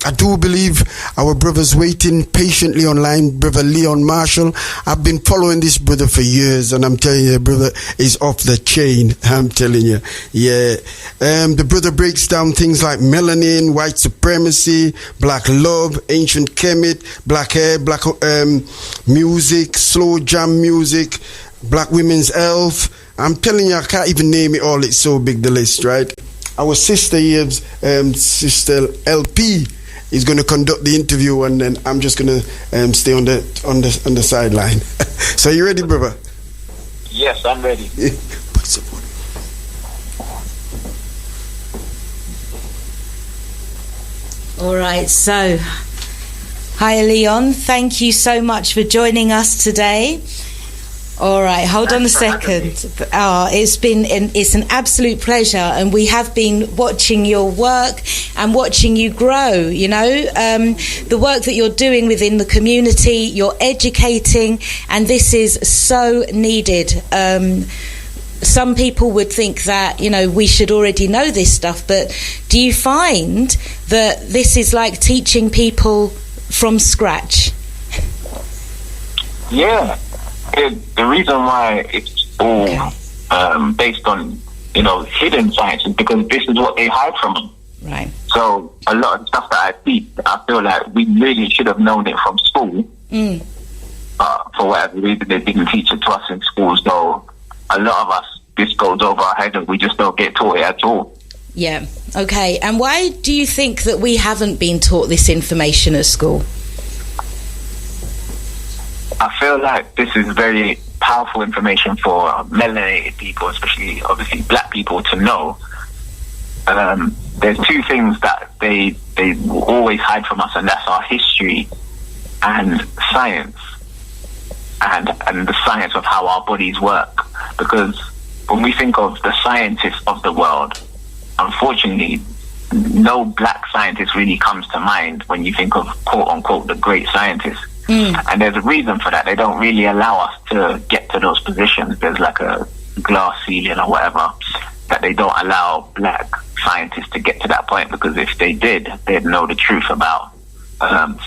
I do believe our brother's waiting patiently online, brother Leon Marshall. I've been following this brother for years, and I'm telling you, brother is off the chain. I'm telling you, yeah. The brother breaks down things like melanin, white supremacy, black love, ancient Kemet, black hair, black music, slow jam music, black women's health. I'm telling you, I can't even name it all. It's so big, the list, right? Our sister here, Sister LP, is going to conduct the interview, and then I'm just going to stay on the sideline. So you ready, brother? Yes, I'm ready. All right, so hi Leon, thank you so much for joining us today. All right, hold on a second. It's an absolute pleasure, and we have been watching your work and watching you grow. You know, the work that you're doing within the community, you're educating, and this is so needed. Some people would think that, you know, we should already know this stuff, but do you find that this is like teaching people from scratch? Yeah. The reason why it's all based on, you know, hidden science is because this is what they hide from us. Right. So a lot of stuff that I teach, I feel like we really should have known it from school. For whatever reason, they didn't teach it to us in school. So a lot of us, this goes over our head and we just don't get taught it at all. Yeah. Okay. And why do you think that we haven't been taught this information at school? I feel like this is very powerful information for melanated people, especially obviously black people, to know. There's two things that they will always hide from us, and that's our history and science, and the science of how our bodies work. Because when we think of the scientists of the world, unfortunately, no black scientist really comes to mind when you think of quote unquote the great scientists. And there's a reason for that. They don't really allow us to get to those positions. There's like a glass ceiling or whatever that they don't allow black scientists to get to that point, because if they did, they'd know the truth about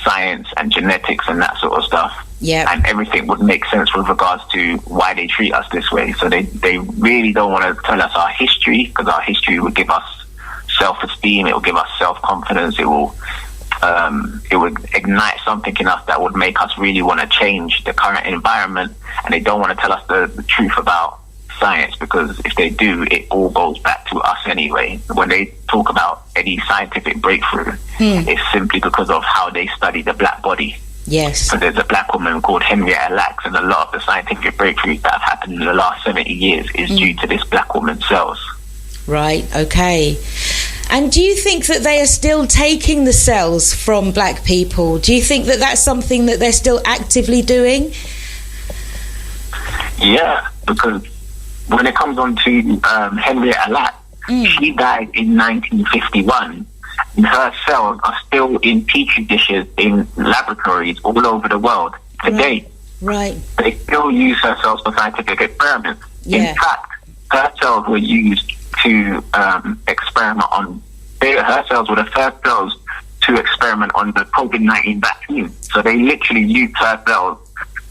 science and genetics and that sort of stuff. Yeah. And everything would make sense with regards to why they treat us this way. So they really don't want to tell us our history, because our history would give us self-esteem, it will give us self-confidence, it would ignite something in us that would make us really want to change the current environment. And they don't want to tell us the truth about science, because if they do, it all goes back to us anyway. When they talk about any scientific breakthrough, it's simply because of how they study the black body. Yes. So there's a black woman called Henrietta Lacks, and a lot of the scientific breakthroughs that have happened in the last 70 years is due to this black woman's cells. Right, okay. And do you think that they are still taking the cells from black people? Do you think that that's something that they're still actively doing? Yeah, because when it comes on to Henrietta Lacks, she died in 1951, and her cells are still in petri dishes in laboratories all over the world today. Right. They still use her cells for scientific experiments. Yeah. In fact, her cells were used to experiment on. Her cells were the first cells to experiment on the COVID-19 vaccine. So they literally used her cells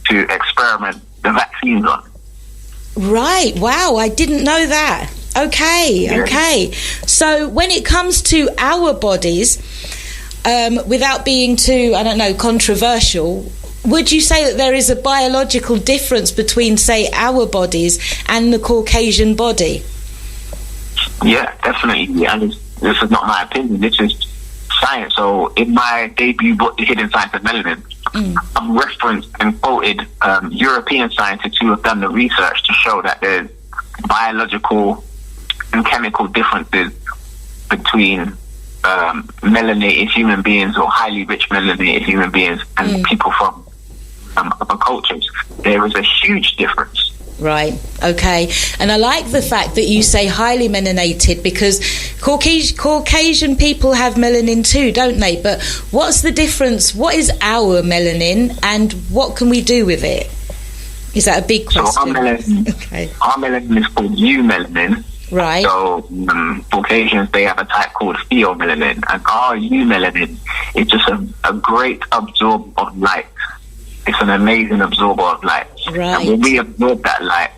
to experiment the vaccines on. Right. Wow, I didn't know that. Okay, okay. So when it comes to our bodies, without being too, I don't know, controversial, would you say that there is a biological difference between, say, our bodies and the Caucasian body? Yeah, definitely. And this is not my opinion. This is science. So in my debut book, The Hidden Science of Melanin, I've referenced and quoted European scientists who have done the research to show that there's biological and chemical differences between melanated human beings, or highly rich melanated human beings, and people from other cultures. There is a huge difference. Right, okay. And I like the fact that you say highly melanated, because Caucasian people have melanin too, don't they? But what's the difference? What is our melanin, and what can we do with it? Is that a big question? So our melanin is called eumelanin, Right. So Caucasians, they have a type called pheomelanin, and our eumelanin is just a great absorber of light. It's an amazing absorber of light. Right. And when we absorb that light,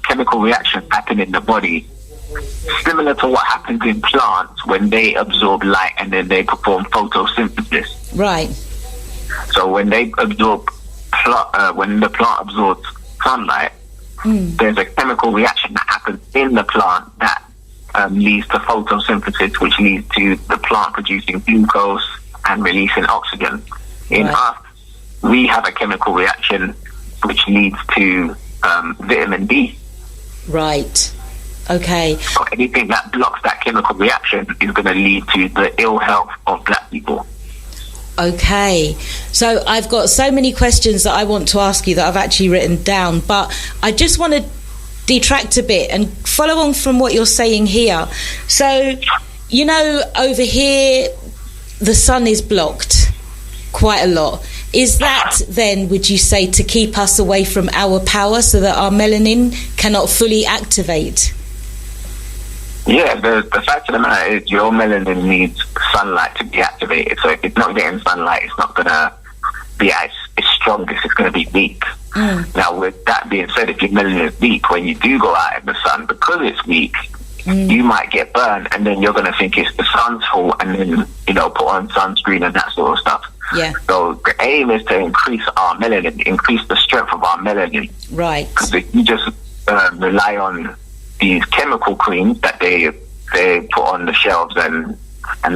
chemical reactions happen in the body, similar to what happens in plants when they absorb light and then they perform photosynthesis. Right. So when they absorb, when the plant absorbs sunlight, there's a chemical reaction that happens in the plant that leads to photosynthesis, which leads to the plant producing glucose and releasing oxygen. In us, we have a chemical reaction which leads to vitamin D. Right. Okay. So anything that blocks that chemical reaction is going to lead to the ill health of black people. Okay. So I've got so many questions that I want to ask you that I've actually written down, but I just want to detract a bit and follow on from what you're saying here. So, you know, over here, the sun is blocked quite a lot. Is that then, would you say, to keep us away from our power so that our melanin cannot fully activate? Yeah, the fact of the matter is your melanin needs sunlight to be activated. So if it's not getting sunlight, it's not going to be at its strongest. It's going to be weak. Now, with that being said, if your melanin is weak, when you do go out in the sun, because it's weak, you might get burned, and then you're going to think it's the sun's fault, and then, you know, put on sunscreen and that sort of stuff. Yeah. So the aim is to increase our melanin, increase the strength of our melanin. Right. Because if you just rely on these chemical creams that they put on the shelves and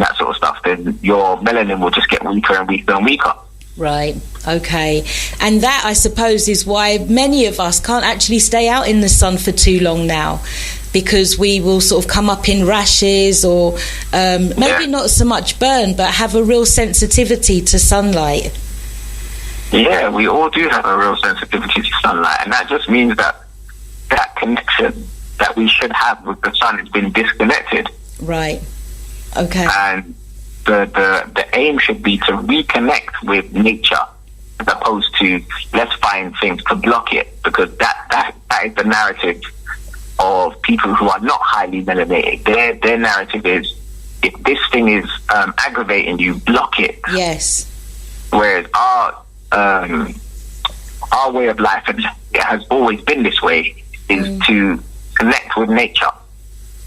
that sort of stuff, then your melanin will just get weaker and weaker and weaker. Right. Okay. And that, I suppose, is why many of us can't actually stay out in the sun for too long now, because we will sort of come up in rashes or maybe not so much burn, but have a real sensitivity to sunlight. Yeah, we all do have a real sensitivity to sunlight, and that just means that that connection that we should have with the sun has been disconnected. Right. Okay. And the aim should be to reconnect with nature as opposed to let's find things to block it, because that is the narrative of people who are not highly melanated. Their narrative is, if this thing is aggravating you, block it. Yes. Whereas our way of life, and it has always been this way, is to connect with nature.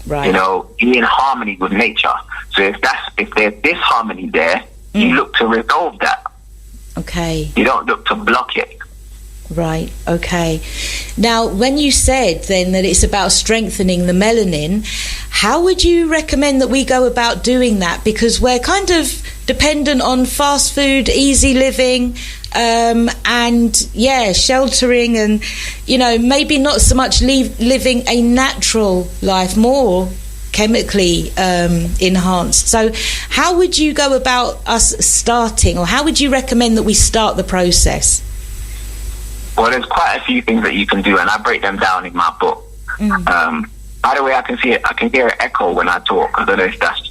Right. You know, be in harmony with nature. So if there's disharmony there, you look to resolve that. Okay. You don't look to block it. Right. Okay. Now, when you said then that it's about strengthening the melanin, how would you recommend that we go about doing that? Because we're kind of dependent on fast food, easy living, and sheltering, and, you know, maybe not so much living a natural life, more chemically enhanced. So how would you go about us starting, or how would you recommend that we start the process? Well, there's quite a few things that you can do, and I break them down in my book. By the way, I can hear an echo when I talk. I don't know if that's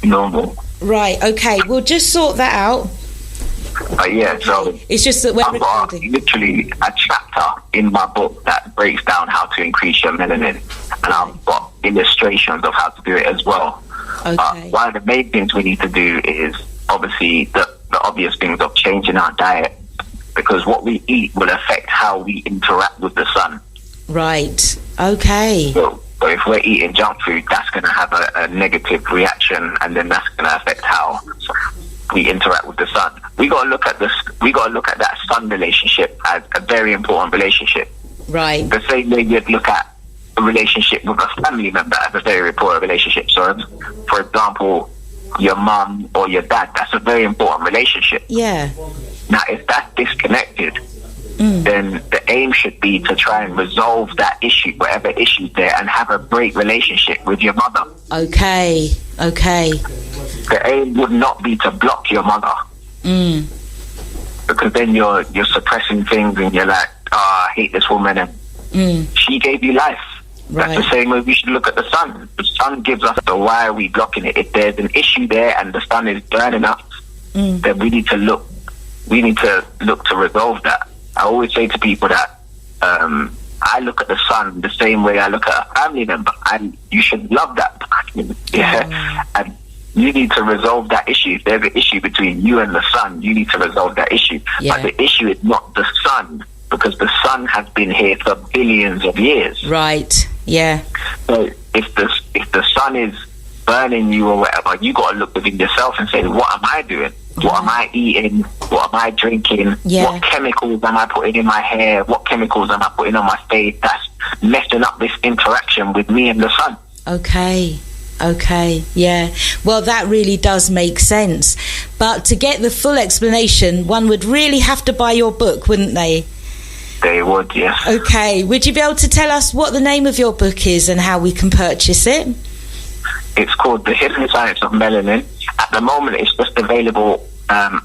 normal. Right. Okay. We'll just sort that out. Yeah. So it's just that we're I've got recording. literally a chapter in my book that breaks down how to increase your melanin, and I've got illustrations of how to do it as well. Okay. One of the main things we need to do is obviously the obvious things of changing our diet, because what we eat will affect how we interact with the sun. Right. Okay. So if we're eating junk food, that's going to have a negative reaction, and then that's going to affect how we interact with the sun. We got to look at that sun relationship as a very important relationship. Right. The same way you'd look at a relationship with a family member as a very important relationship. So, for example, your mum or your dad, that's a very important relationship. Yeah. Now, if that's disconnected, then the aim should be to try and resolve that issue, whatever issue's there, and have a great relationship with your mother. Okay. Okay. The aim would not be to block your mother, because then you're suppressing things, and you're like, I hate this woman, and she gave you life. Right. That's the same way we should look at the sun. The sun gives us, so why are we blocking it? If there's an issue there and the sun is burning up, then we need to look to resolve that. I always say to people that I look at the sun the same way I look at a family member, and you should love that person. Yeah. And you need to resolve that issue. If there's an issue between you and the sun, you need to resolve that issue. Yeah. But the issue is not the sun, because the sun has been here for billions of years. Right. Yeah. So if the sun is burning you or whatever, you got to look within yourself and say, what am I doing? What am I eating? What am I drinking? Yeah. What chemicals am I putting in my hair? What chemicals am I putting on my face that's messing up this interaction with me and the sun? Okay, yeah. Well, that really does make sense. But to get the full explanation, one would really have to buy your book, wouldn't they? They would, yes. Okay. Would you be able to tell us what the name of your book is and how we can purchase it? It's called The Hidden Science of Melanin. At the moment, it's just available on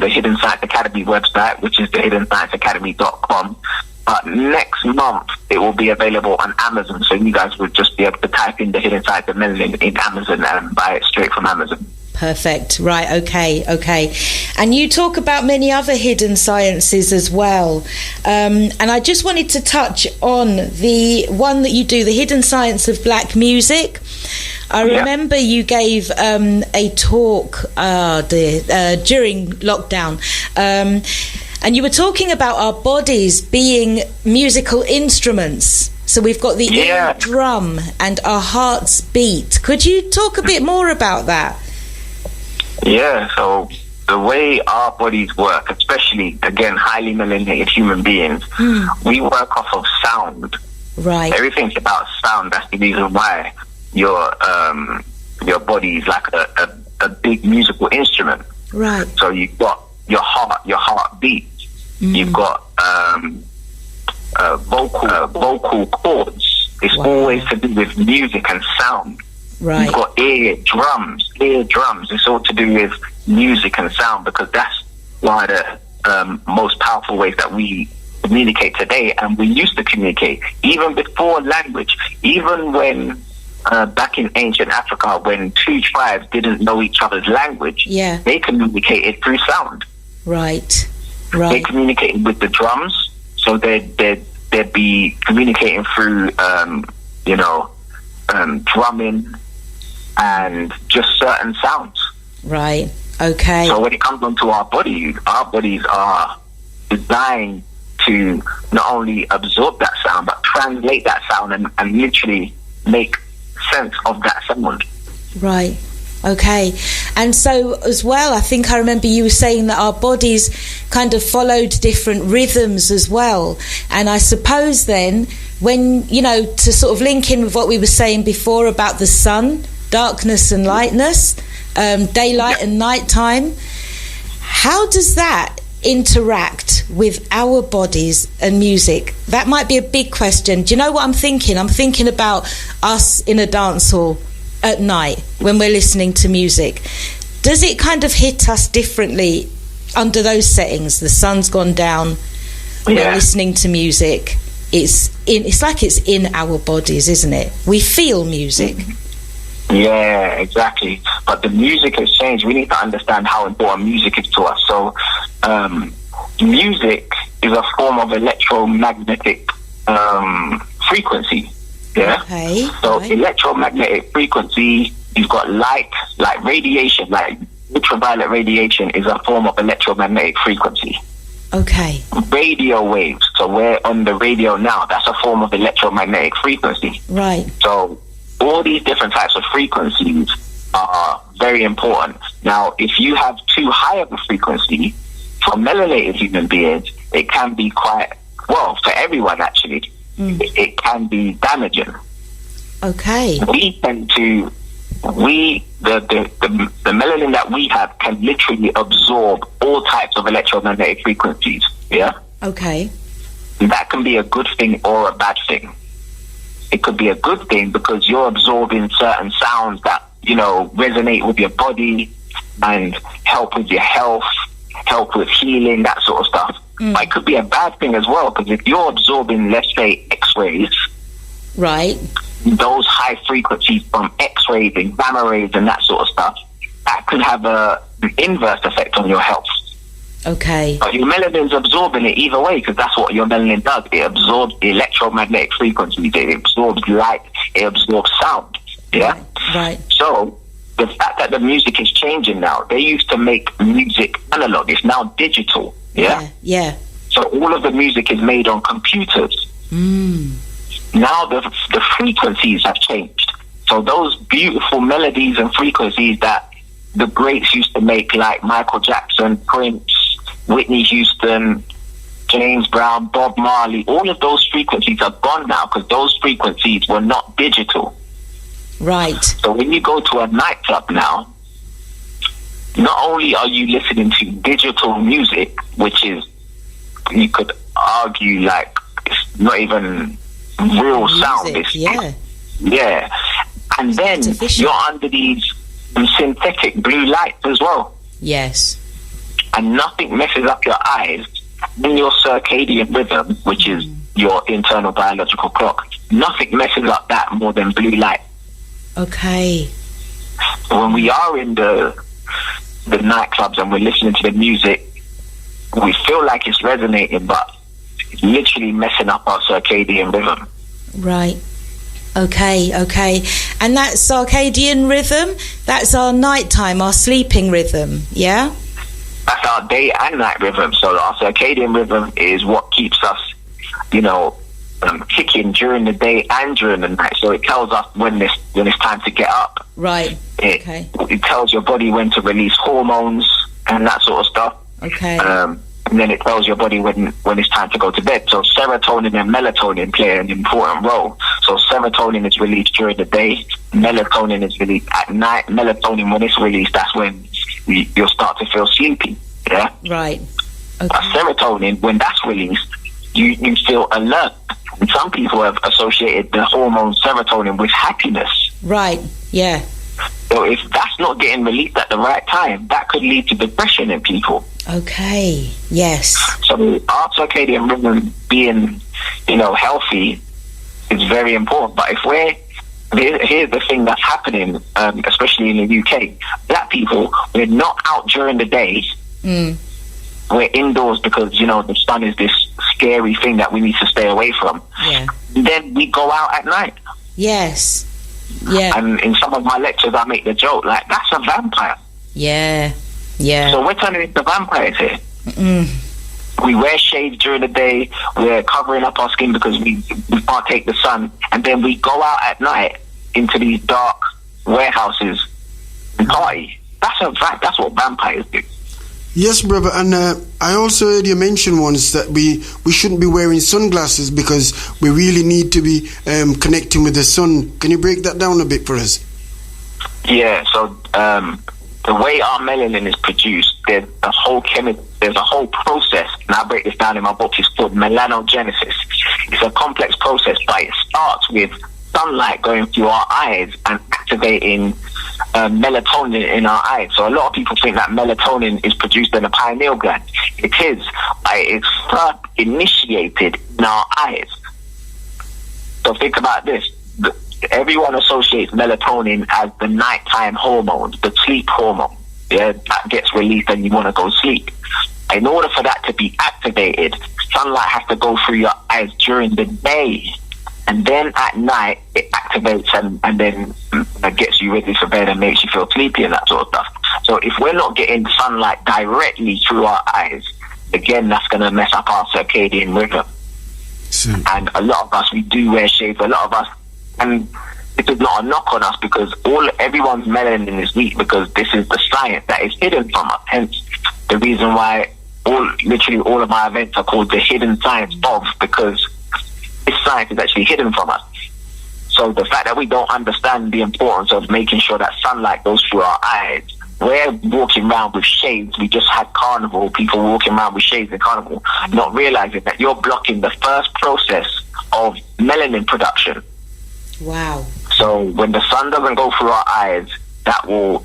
the Hidden Science Academy website, which is thehiddenscienceacademy.com. But next month, it will be available on Amazon. So you guys would just be able to type in The Hidden Science of Melanin in Amazon and buy it straight from Amazon. Perfect. Right. Okay. And you talk about many other hidden sciences as well. And I just wanted to touch on the one that you do, the hidden science of black music. I remember you gave a talk during lockdown. And you were talking about our bodies being musical instruments. So we've got the ear drum and our hearts beat. Could you talk a bit more about that? Yeah, so the way our bodies work, especially, again, highly melanated human beings, we work off of sound. Right. Everything's about sound. That's the reason why your body is like a big musical instrument. Right. So you've got your heart beats. You've got vocal cords. It's always to do with music and sound. Right. You've got ear drums. It's all to do with music and sound, because that's one of the most powerful ways that we communicate today, and we used to communicate even before language. Even when back in ancient Africa, when two tribes didn't know each other's language, they communicated through sound. Right. They communicated with the drums, so they'd be communicating through drumming and just certain sounds. Right. Okay. So when it comes onto our bodies are designed to not only absorb that sound, but translate that sound and literally make sense of that sound. Right. Okay. And so as well, I think I remember you were saying that our bodies kind of followed different rhythms as well. And I suppose then, when, to sort of link in with what we were saying before about the sun, darkness and lightness, daylight and nighttime, how does that interact with our bodies and music? That might be a big question. Do you know what I'm thinking? I'm thinking about us in a dance hall at night when we're listening to music. Does it kind of hit us differently under those settings? The sun's gone down, we're listening to music. It's like it's in our bodies, isn't it? We feel music. Yeah, exactly. But the music has changed. We need to understand how important music is to us. So, music is a form of electromagnetic frequency. Yeah. Okay. So, electromagnetic frequency, you've got light, like radiation, like ultraviolet radiation is a form of electromagnetic frequency. Okay. Radio waves. So we're on the radio now. That's a form of electromagnetic frequency. Right. So all these different types of frequencies are very important. Now, if you have too high of a frequency, for melanated human beings, it can be quite, well, for everyone actually, it can be damaging. Okay. The melanin that we have can literally absorb all types of electromagnetic frequencies. Yeah. Okay. That can be a good thing or a bad thing. It could be a good thing because you're absorbing certain sounds that, resonate with your body and help with your health, help with healing, that sort of stuff. But it could be a bad thing as well, because if you're absorbing, let's say, X-rays, right, those high frequencies from X-rays and gamma rays and that sort of stuff, that could have an inverse effect on your health. Okay. But your melanin's absorbing it either way, because that's what your melanin does. It absorbs the electromagnetic frequencies. It absorbs light. It absorbs sound. Yeah? Right. So the fact that the music is changing now, they used to make music analog. It's now digital. Yeah? Yeah. So all of the music is made on computers. Now the frequencies have changed. So those beautiful melodies and frequencies that the greats used to make, like Michael Jackson, Prince, Whitney Houston, James Brown, Bob Marley, all of those frequencies are gone now, because those frequencies were not digital. Right. So when you go to a nightclub now, not only are you listening to digital music, which is, you could argue, like, it's not even real sound. It's, yeah. And then you're under these synthetic blue lights as well. Yes. And nothing messes up your eyes in your circadian rhythm, which is your internal biological clock. Nothing messes up that more than blue light. Okay. When we are in the nightclubs and we're listening to the music, we feel like it's resonating, but it's literally messing up our circadian rhythm. Right. Okay. And that circadian rhythm, that's our nighttime, our sleeping rhythm, yeah? That's our day and night rhythm. So our circadian rhythm is what keeps us, kicking during the day and during the night. So it tells us when it's time to get up. Right. It tells your body when to release hormones and that sort of stuff. Okay. And then it tells your body when it's time to go to bed. So serotonin and melatonin play an important role. So serotonin is released during the day. Melatonin is released at night. Melatonin, when it's released, that's when you'll start to feel sleepy. Yeah. Right. Okay. Serotonin, when that's released, you feel alert. And some people have associated the hormone serotonin with happiness. Right. Yeah. So if that's not getting released at the right time, that could lead to depression in people. Okay. Yes. So our circadian rhythm being, healthy is very important. But here's the thing that's happening, especially in the UK. Black people, we're not out during the day. We're indoors because, the sun is this scary thing that we need to stay away from. Yeah. Then we go out at night. Yes. Yeah. And in some of my lectures, I make the joke, like, that's a vampire. Yeah. So we're turning into vampires here. We wear shades during the day. We're covering up our skin because we can't take the sun. And then we go out at night into these dark warehouses and party. That's a fact. That's what vampires do. Yes, brother. And I also heard you mention once that we shouldn't be wearing sunglasses because we really need to be connecting with the sun. Can you break that down a bit for us? Yeah. So the way our melanin is produced, there's a whole process, and I break this down in my book. It's called melanogenesis. It's a complex process, but it starts with sunlight going through our eyes and activating melatonin in our eyes. So a lot of people think that melatonin is produced in the pineal gland. It is, but it's first initiated in our eyes. So think about this. Everyone associates melatonin as the nighttime hormone, the sleep hormone. Yeah, that gets released and you want to go sleep. In order for that to be activated, sunlight has to go through your eyes during the day. And then at night, it activates and then gets you ready for bed and makes you feel sleepy and that sort of stuff. So if we're not getting sunlight directly through our eyes, again, that's going to mess up our circadian rhythm. And a lot of us, we do wear shades. A lot of us, and it is not a knock on us because everyone's melanin is weak because this is the science that is hidden from us. Hence, the reason why literally all of my events are called the hidden science of, because this science is actually hidden from us. So the fact that we don't understand the importance of making sure that sunlight goes through our eyes, we're walking around with shades. We just had Carnival, people walking around with shades in Carnival, not realizing that you're blocking the first process of melanin production. Wow. So when the sun doesn't go through our eyes, that will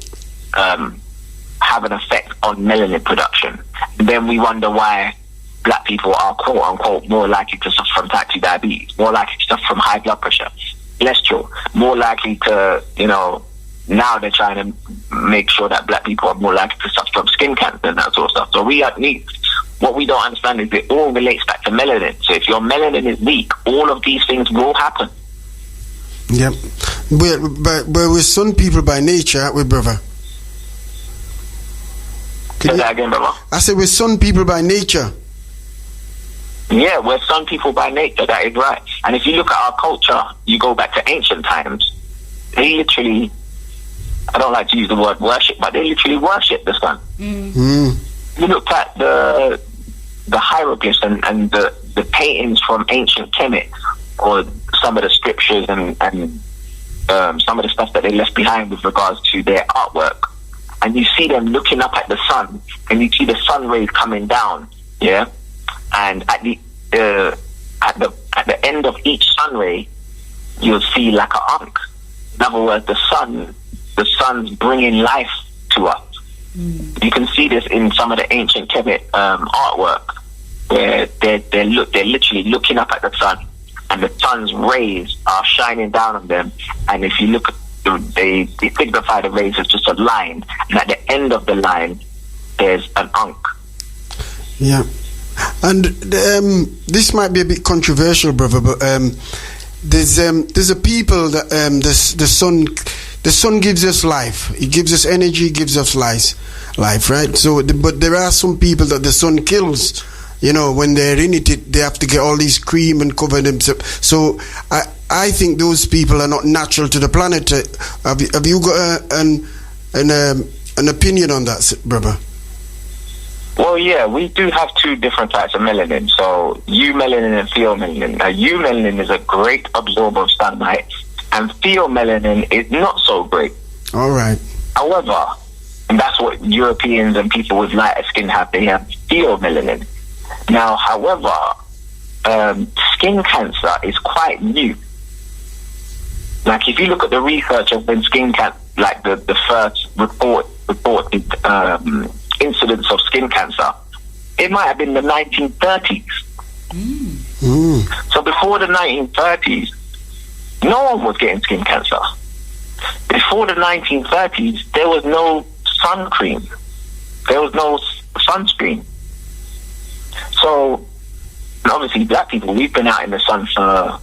have an effect on melanin production. And then we wonder why black people are quote unquote more likely to suffer from type 2 diabetes, more likely to suffer from high blood pressure, cholesterol, more likely to, now they're trying to make sure that black people are more likely to suffer from skin cancer and that sort of stuff. So we need what we don't understand is it all relates back to melanin. So if your melanin is weak, all of these things will happen. Yep. But we're sun people by nature, aren't we, brother? Say that again, brother. I said we're sun people by nature. Yeah, we're sun people by nature, that is right. And if you look at our culture, you go back to ancient times, they literally, I don't like to use the word worship, but they literally worship the sun. You look at the hieroglyphs and the paintings from ancient Kemet, or some of the scriptures and some of the stuff that they left behind with regards to their artwork, and you see them looking up at the sun, and you see the sun rays coming down, yeah, and at the end of each sun ray, you'll see like an ankh. In other words, the sun's bringing life to us. You can see this in some of the ancient Kemet artwork, where they're literally looking up at the sun, and the sun's rays are shining down on them. And if you look at they signify the rays as just a line, and at the end of the line there's an ankh. Yeah. And this might be a bit controversial, brother, but there's a people that the sun gives us life. It gives us energy, gives us life, right? So, but there are some people that the sun kills. You know, when they're in it, they have to get all these cream and cover themselves. So, I think those people are not natural to the planet. Have you got an opinion on that, brother? Well, yeah, we do have two different types of melanin. So, eumelanin and pheomelanin. Now, eumelanin is a great absorber of sunlight, and pheomelanin is not so great. All right. However, and that's what Europeans and people with lighter skin have. They have pheomelanin. Now, however, skin cancer is quite new. Like, if you look at the research of when skin cancer, like the first reported incidence of skin cancer, it might have been the 1930s. So before the 1930s, no one was getting skin cancer. Before the 1930s, there was no sun cream. There was no sunscreen. So, obviously, black people, we've been out in the sun for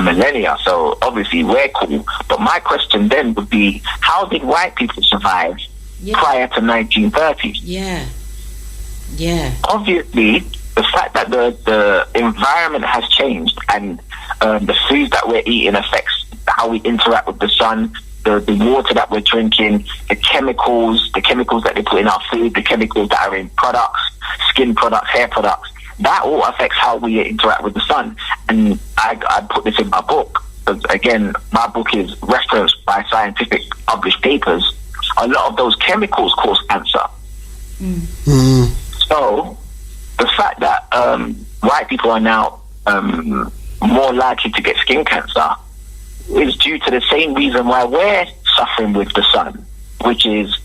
millennia, so obviously we're cool. But my question then would be, how did white people survive prior to 1930s? Yeah. Obviously, the fact that the environment has changed, and the foods that we're eating affects how we interact with the sun, the water that we're drinking, the chemicals that they put in our food, the chemicals that are in products, skin products, hair products, that all affects how we interact with the sun. And I put this in my book, because again, my book is referenced by scientific published papers. A lot of those chemicals cause cancer. So the fact that white people are now more likely to get skin cancer is due to the same reason why we're suffering with the sun, which is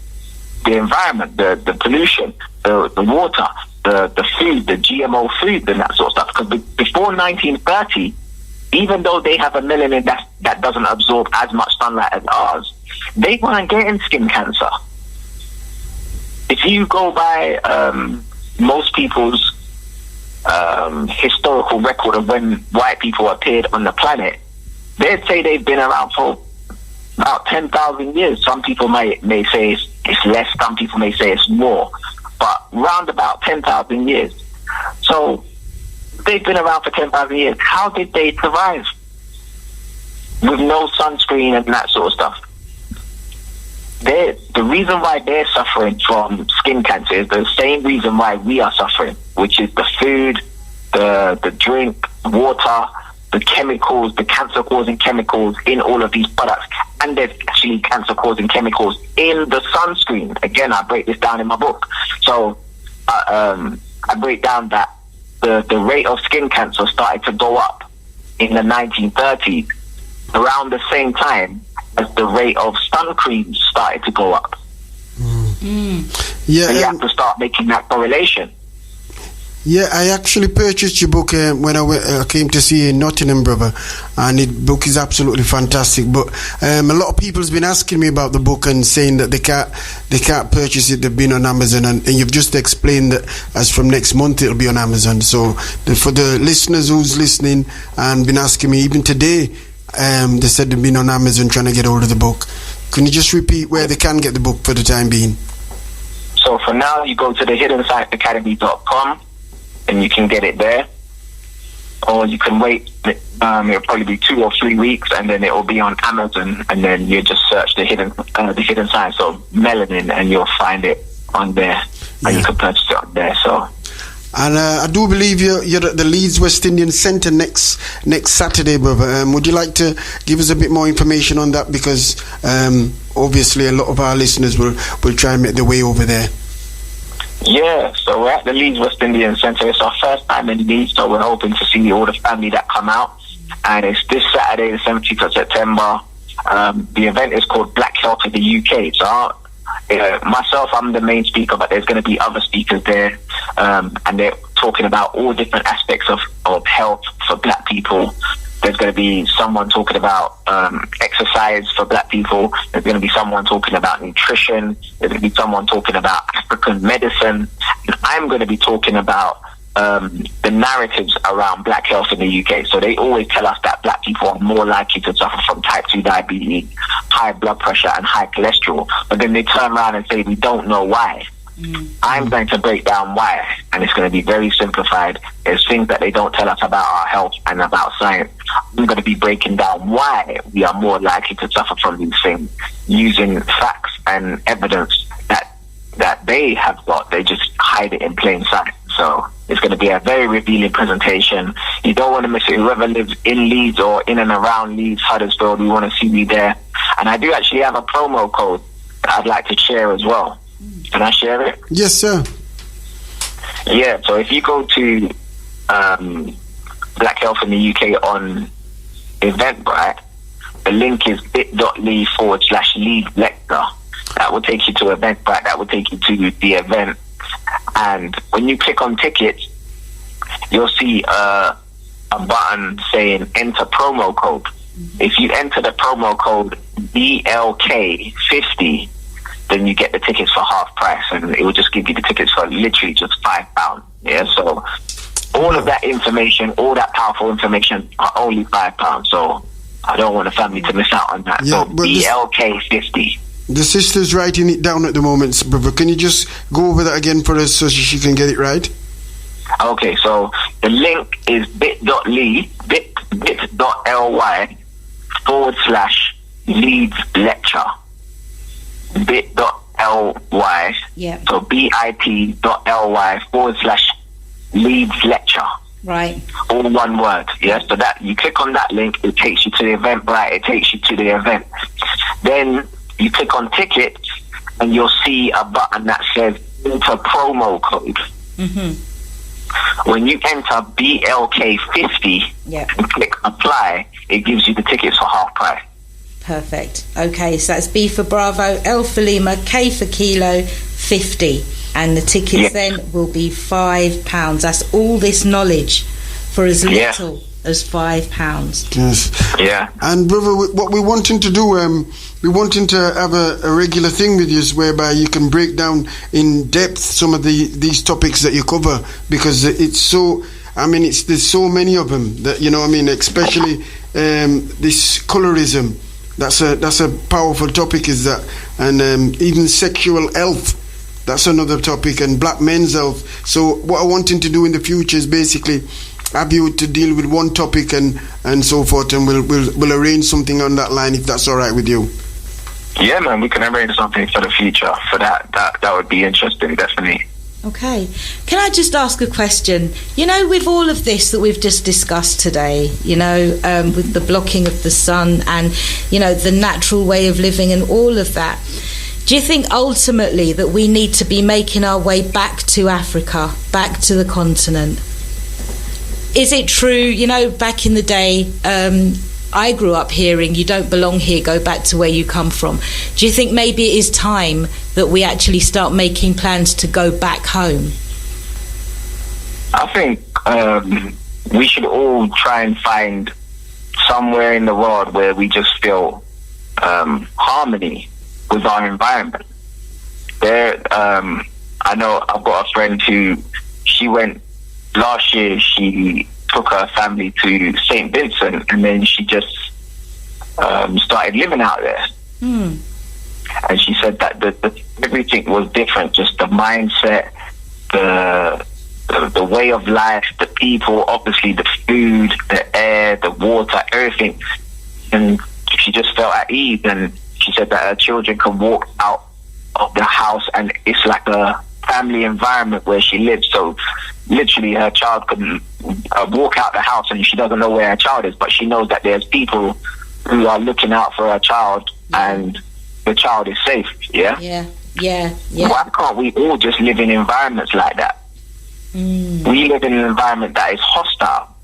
the environment, the pollution, the water, the food, the GMO food, and that sort of stuff. Because before 1930, even though they have a melanin that doesn't absorb as much sunlight as ours, they weren't getting skin cancer. If you go by most people's historical record of when white people appeared on the planet, they'd say they've been around for about 10,000 years. Some people may say it's less, some people may say it's more, but round about 10,000 years. So they've been around for 10,000 years. How did they survive with no sunscreen and that sort of stuff? The reason why they're suffering from skin cancer is the same reason why we are suffering, which is the food, the drink, water, the chemicals, the cancer-causing chemicals in all of these products. And there's actually cancer-causing chemicals in the sunscreen. Again, I break this down in my book. So I break down that the rate of skin cancer started to go up in the 1930s, around the same time as the rate of sun creams started to go up. Yeah, so you have to start making that correlation. Yeah, I actually purchased your book when I came to see you in Nottingham, brother, and the book is absolutely fantastic. But a lot of people's been asking me about the book and saying that they can't purchase it. They've been on Amazon, and you've just explained that as from next month it'll be on Amazon. So for the listeners who's listening and been asking me, even today, they said they've been on Amazon trying to get hold of the book. Can you just repeat where they can get the book for the time being? So for now, you go to the HiddenScienceAcademy.com and you can get it there. Or you can wait, it'll probably be 2 or 3 weeks, and then it will be on Amazon, and then you just search the hidden science of melanin, and you'll find it on there, and you can purchase it on there. So. And I do believe you're at the Leeds West Indian Centre next Saturday, brother. Would you like to give us a bit more information on that? Because obviously a lot of our listeners will try and make their way over there. Yeah, so we're at the Leeds West Indian Centre. It's our first time in Leeds, so we're hoping to see all the family that come out. And it's this Saturday, the 17th of September. The event is called Black Health in the UK. So myself, I'm the main speaker, but there's going to be other speakers there. And they're talking about all different aspects of health for black people. There's going to be someone talking about exercise for black people. There's going to be someone talking about nutrition. There's going to be someone talking about African medicine. And I'm going to be talking about the narratives around black health in the UK. So they always tell us that black people are more likely to suffer from type 2 diabetes, high blood pressure and high cholesterol. But then they turn around and say, we don't know why. I'm going to break down why, and it's going to be very simplified. There's things that they don't tell us about our health and about science. I'm going to be breaking down why we are more likely to suffer from these things using facts and evidence that they have got. They just hide it in plain sight. So it's going to be a very revealing presentation. You don't want to miss it. Whoever lives in Leeds or in and around Leeds, Huddersfield, we want to see me there. And I do actually have a promo code that I'd like to share as well. Can I share it? Yes, sir. Yeah, so if you go to Black Health in the UK on Eventbrite, the link is bit.ly/lead lecture. That will take you to Eventbrite. That will take you to the event. And when you click on tickets, you'll see a button saying enter promo code. If you enter the promo code BLK50, then you get the tickets for half price, and it will just give you the tickets for literally just £5. Yeah, so all of that information, all that powerful information, are only £5. So I don't want a family to miss out on that. Yeah, so BLK50. The sister's writing it down at the moment, brother. Can you just go over that again for us so she can get it right? Okay, so the link is bit.ly/Leeds lecture. bit.ly, so bit.ly/Leeds lecture. Right. All one word. Yeah. So that you click on that link, it takes you to the event. Right. It takes you to the event. Then you click on tickets, and you'll see a button that says enter promo code. Mm-hmm. When you enter BLK50 and click apply, it gives you the tickets for half price. Perfect. Okay, so that's B for Bravo, L for Lima, K for Kilo, 50. And the tickets then will be £5. That's all this knowledge for as little as £5. Yes. Yeah. And brother, what we're wanting to do, we're wanting to have a regular thing with you whereby you can break down in depth some of these topics that you cover, because it's so, there's so many of them that, especially this colorism. That's a powerful topic, is that, and even sexual health. That's another topic, and black men's health. So what I wanting to do in the future is basically have you to deal with one topic and so forth, and we'll arrange something on that line if that's all right with you. Yeah, man, we can arrange something for the future for that. That would be interesting, definitely. Okay. Can I just ask a question? With all of this that we've just discussed today, with the blocking of the sun and, the natural way of living and all of that, do you think ultimately that we need to be making our way back to Africa, back to the continent? Is it true, back in the day, I grew up hearing, you don't belong here, go back to where you come from. Do you think maybe it is time that we actually start making plans to go back home? I think we should all try and find somewhere in the world where we just feel harmony with our environment. I know I've got a friend who, she went last year, she took her family to St. Vincent, and then she just started living out there. And she said that everything was different, just the mindset, the way of life, the people, obviously the food, the air, the water, everything. And she just felt at ease, and she said that her children can walk out of the house and it's like a family environment where she lives. So literally her child can walk out the house and she doesn't know where her child is, but she knows that there's people who are looking out for her child and the child is safe. Yeah. Why can't we all just live in environments like that? We live in an environment that is hostile.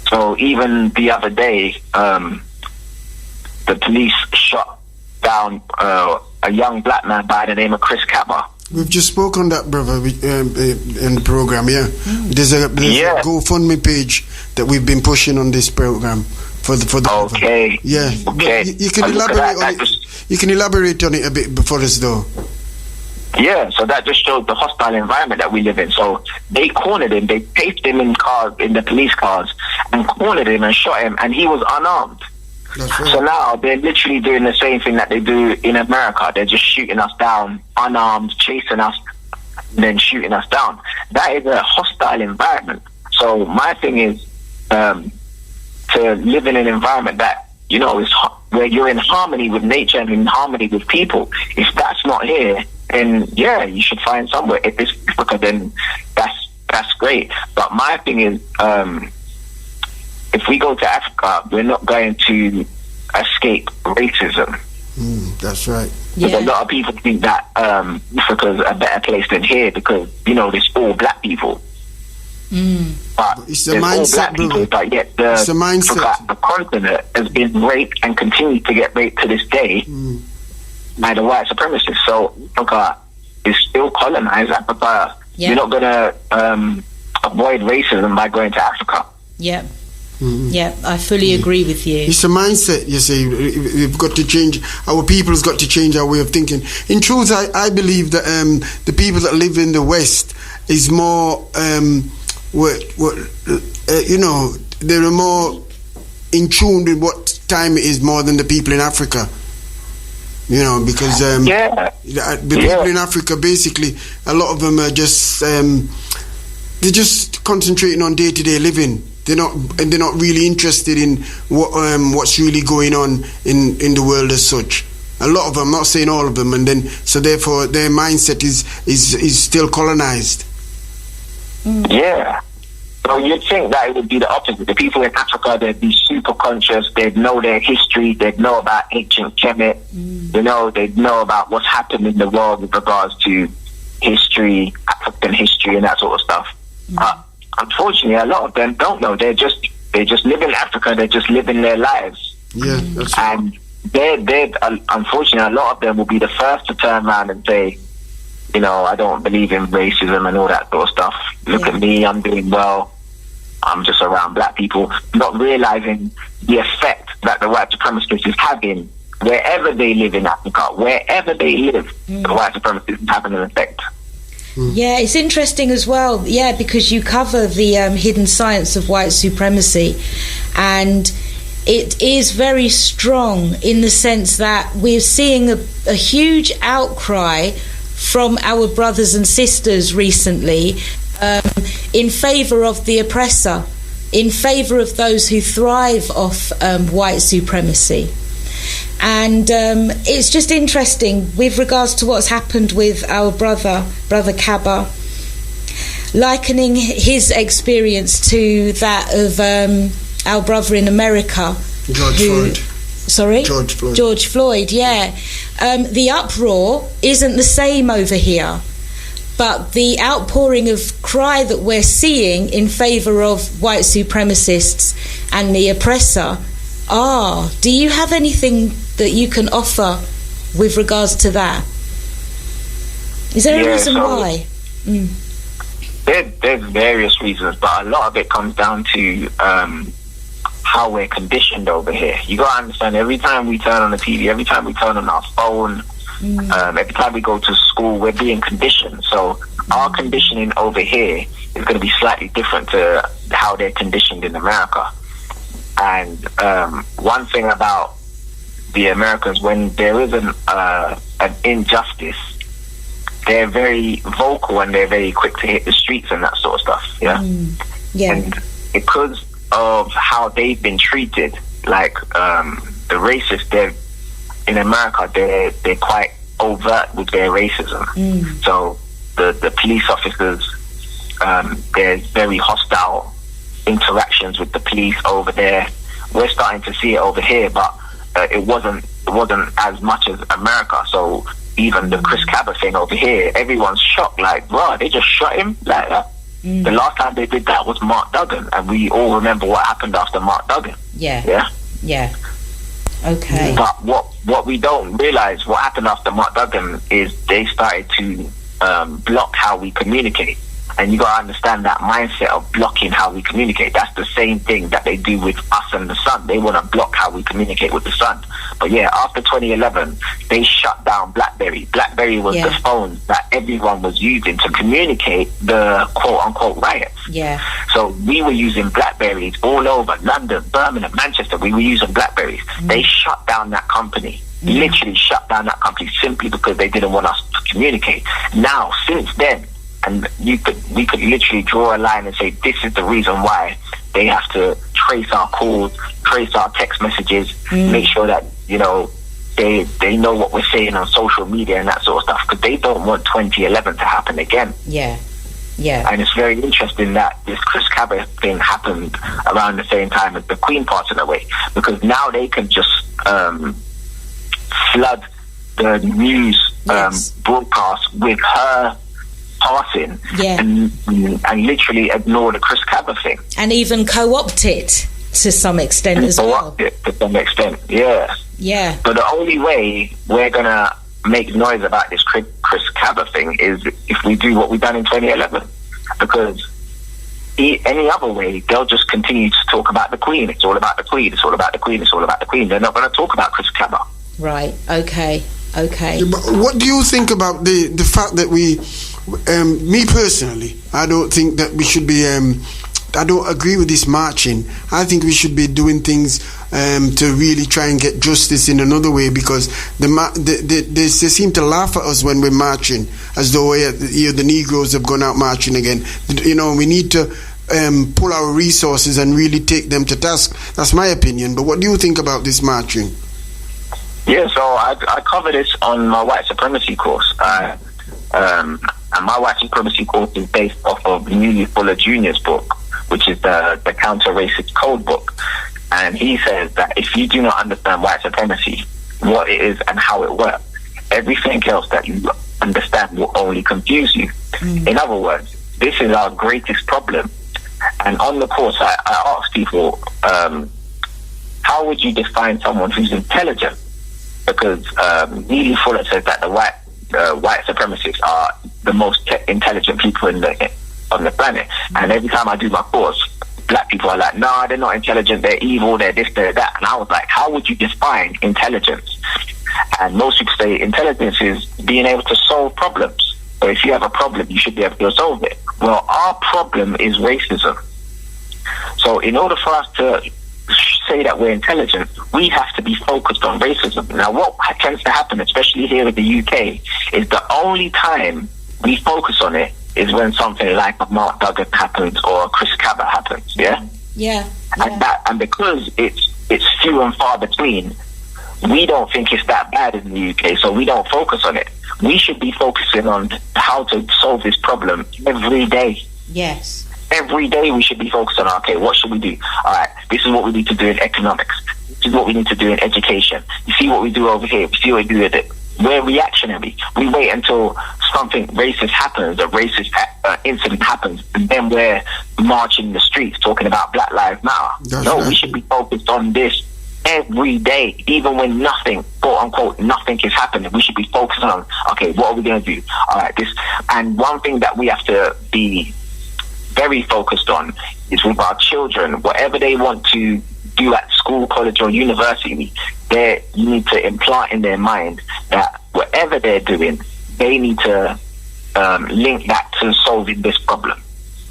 So even the other day, the police shot down a young black man by the name of Chris Cabba. We've just spoke on that, brother, in the program. There's a GoFundMe page that we've been pushing on this program for the okay. Okay. You can elaborate on it. You can elaborate on it a bit before us, though. Yeah, so that just shows the hostile environment that we live in. So they cornered him, they placed him in the police cars, and cornered him and shot him, and he was unarmed. That's right. So now they're literally doing the same thing that they do in America. They're just shooting us down, unarmed, chasing us, and then shooting us down. That is a hostile environment. So my thing is to live in an environment that, you know, is where you're in harmony with nature and in harmony with people. If that's not here, then yeah, you should find somewhere. If it's Africa, then that's great. But my thing is, if we go to Africa, we're not going to escape racism. That's right. Because a lot of people think that Africa's a better place than here because, you know, there's all black people. But it's the there's mindset, all black people, but yet it's the mindset. Africa, the continent, has been raped and continues to get raped to this day by the white supremacists. So Africa is still colonized. Africa, you're not going to avoid racism by going to Africa. Yeah, I fully agree with you. It's a mindset, you see. We've got to change. Our people's got to change our way of thinking. In truth, I believe that the people that live in the West is more, you know, they're more in tune with what time it is more than the people in Africa. You know, because the people in Africa, basically, a lot of them are just they're just concentrating on day-to-day living. They're not really interested in what's really going on in the world as such. A lot of them, I'm not saying all of them, and then so therefore their mindset is still colonized. Yeah. So you'd think that it would be the opposite. The people in Africa, they'd be super conscious. They'd know their history. They'd know about ancient Kemet. You know, they'd know about what's happened in the world with regards to history, African history, and that sort of stuff. Unfortunately, a lot of them don't know. They just live in Africa. They're just living their lives. Yeah, that's and they're unfortunately, a lot of them will be the first to turn around and say, you know, I don't believe in racism and all that sort of stuff. Look at me, I'm doing well. I'm just around black people, not realizing the effect that the white supremacists is having wherever they live in Africa. Wherever they live, the white supremacists is having an effect. Yeah, it's interesting as well, because you cover the hidden science of white supremacy, and it is very strong in the sense that we're seeing a huge outcry from our brothers and sisters recently in favour of the oppressor, in favour of those who thrive off white supremacy. And it's just interesting with regards to what's happened with our brother Cabba, likening his experience to that of our brother in America, George Floyd. The uproar isn't the same over here, but the outpouring of cry that we're seeing in favour of white supremacists and the oppressor do you have anything that you can offer with regards to that? Is there a reason why? There's various reasons, but a lot of it comes down to how we're conditioned over here. You got to understand, every time we turn on the TV, every time we turn on our phone, every time we go to school, we're being conditioned. So our conditioning over here is going to be slightly different to how they're conditioned in America. And one thing about the Americans, when there is an injustice, they're very vocal and they're very quick to hit the streets and that sort of stuff. Yeah. And because of how they've been treated, like the racists, in America, they're quite overt with their racism. So the police officers, there's very hostile interactions with the police over there. We're starting to see it over here, but it wasn't as much as America. So even the Chris Kaba thing over here, everyone's shocked, like, bro, they just shot him like that. The last time they did that was Mark Duggan, and we all remember what happened after Mark Duggan. Yeah. Okay. But what we don't realize, what happened after Mark Duggan, is they started to block how we communicate. And you got to understand that mindset of blocking how we communicate. That's the same thing that they do with us and the sun. They want to block how we communicate with the sun. But yeah, after 2011, they shut down BlackBerry. BlackBerry was the phone that everyone was using to communicate the quote-unquote riots. So we were using BlackBerries all over London, Birmingham, Manchester. We were using BlackBerries. They shut down that company. Literally shut down that company simply because they didn't want us to communicate. Now, since then, and we could literally draw a line and say, this is the reason why they have to trace our calls, trace our text messages, make sure that, you know, they know what we're saying on social media and that sort of stuff, because they don't want 2011 to happen again. And it's very interesting that this Chris Kaba thing happened around the same time as the Queen passing away, because now they can just flood the news broadcast with her passing and literally ignore the Chris Kaba thing, and even co-opt it to some extent as well. To some extent, but the only way we're gonna make noise about this Chris Kaba thing is if we do what we've done in 2011, because any other way they'll just continue to talk about the Queen. It's all about the Queen. It's all about the Queen. It's all about the Queen. They're not going to talk about Chris Kaba. Right. Okay. Yeah, but what do you think about the fact that we, me personally, I don't think that we should be, I don't agree with this marching. I think we should be doing things to really try and get justice in another way, because they seem to laugh at us when we're marching, as though the Negroes have gone out marching again. You know, we need to pull our resources and really take them to task. That's my opinion. But what do you think about this marching? Yeah, so I cover this on my white supremacy course. And my white supremacy course is based off of Neely Fuller Jr.'s book, which is the Counter-Racist Code book. And he says that if you do not understand white supremacy, what it is and how it works, everything else that you understand will only confuse you. In other words, this is our greatest problem. And on the course, I ask people, how would you define someone who's intelligent? Because Neely Fuller says that the white supremacists are the most intelligent people on the planet. And every time I do my course, black people are like, nah, they're not intelligent, they're evil, they're this, they're that. And I was like, how would you define intelligence? And most people say intelligence is being able to solve problems. So if you have a problem, you should be able to solve it. Well, our problem is racism. So in order for us to say that we're intelligent, we have to be focused on racism. Now, what tends to happen, especially here in the UK, is the only time we focus on it is when something like a Mark Duggan happens or a Chris Kaba happens. And because it's few and far between, we don't think it's that bad in the UK, so we don't focus on it. We should be focusing on how to solve this problem every day. Every day we should be focused on, okay, what should we do? All right, this is what we need to do in economics. This is what we need to do in education. You see what we do over here. You see what we do with it. We're reactionary. We wait until something racist happens, a racist incident happens, and then we're marching the streets talking about Black Lives Matter. We should be focused on this every day, even when nothing, quote unquote, nothing is happening. We should be focused on, okay, what are we going to do? All right, this. And one thing that we have to be very focused on is with our children. Whatever they want to do at school, college, or university, you need to implant in their mind that whatever they're doing, they need to link that to solving this problem.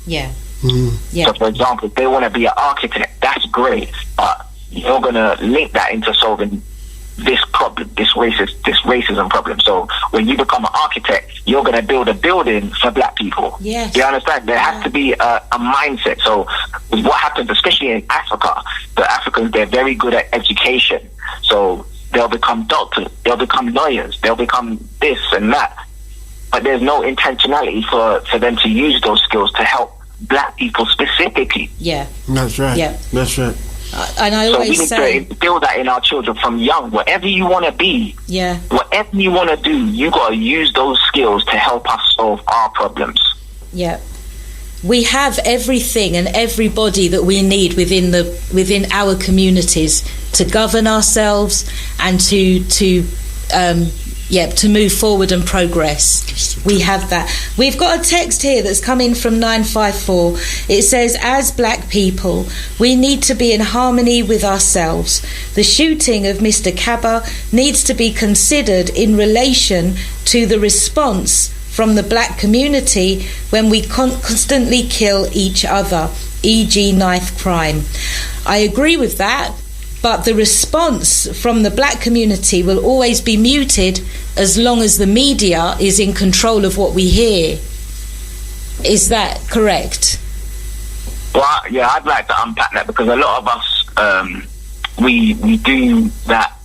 Yeah. So, for example, if they want to be an architect, that's great, but you're going to link that into solving this problem, this racism problem. So when you become an architect, you're going to build a building for black people. Yes. Do you understand? There has to be a mindset. So what happens, especially in Africa, the Africans, they're very good at education. So they'll become doctors, they'll become lawyers, they'll become this and that. But there's no intentionality for them to use those skills to help black people specifically. Yeah. That's right. Yeah. That's right. And I always so we need to instill that in our children from young. Whatever you want to be, whatever you want to do, you got to use those skills to help us solve our problems. Yeah. We have everything and everybody that we need within our communities to govern ourselves and to move forward and progress. We have that. We've got a text here that's come in from 954. It says, as black people, we need to be in harmony with ourselves. The shooting of Mr. Kaba needs to be considered in relation to the response from the black community when we constantly kill each other, e.g. knife crime. I agree with that. But the response from the black community will always be muted as long as the media is in control of what we hear. Is that correct? Well, yeah, I'd like to unpack that, because a lot of us, we do that.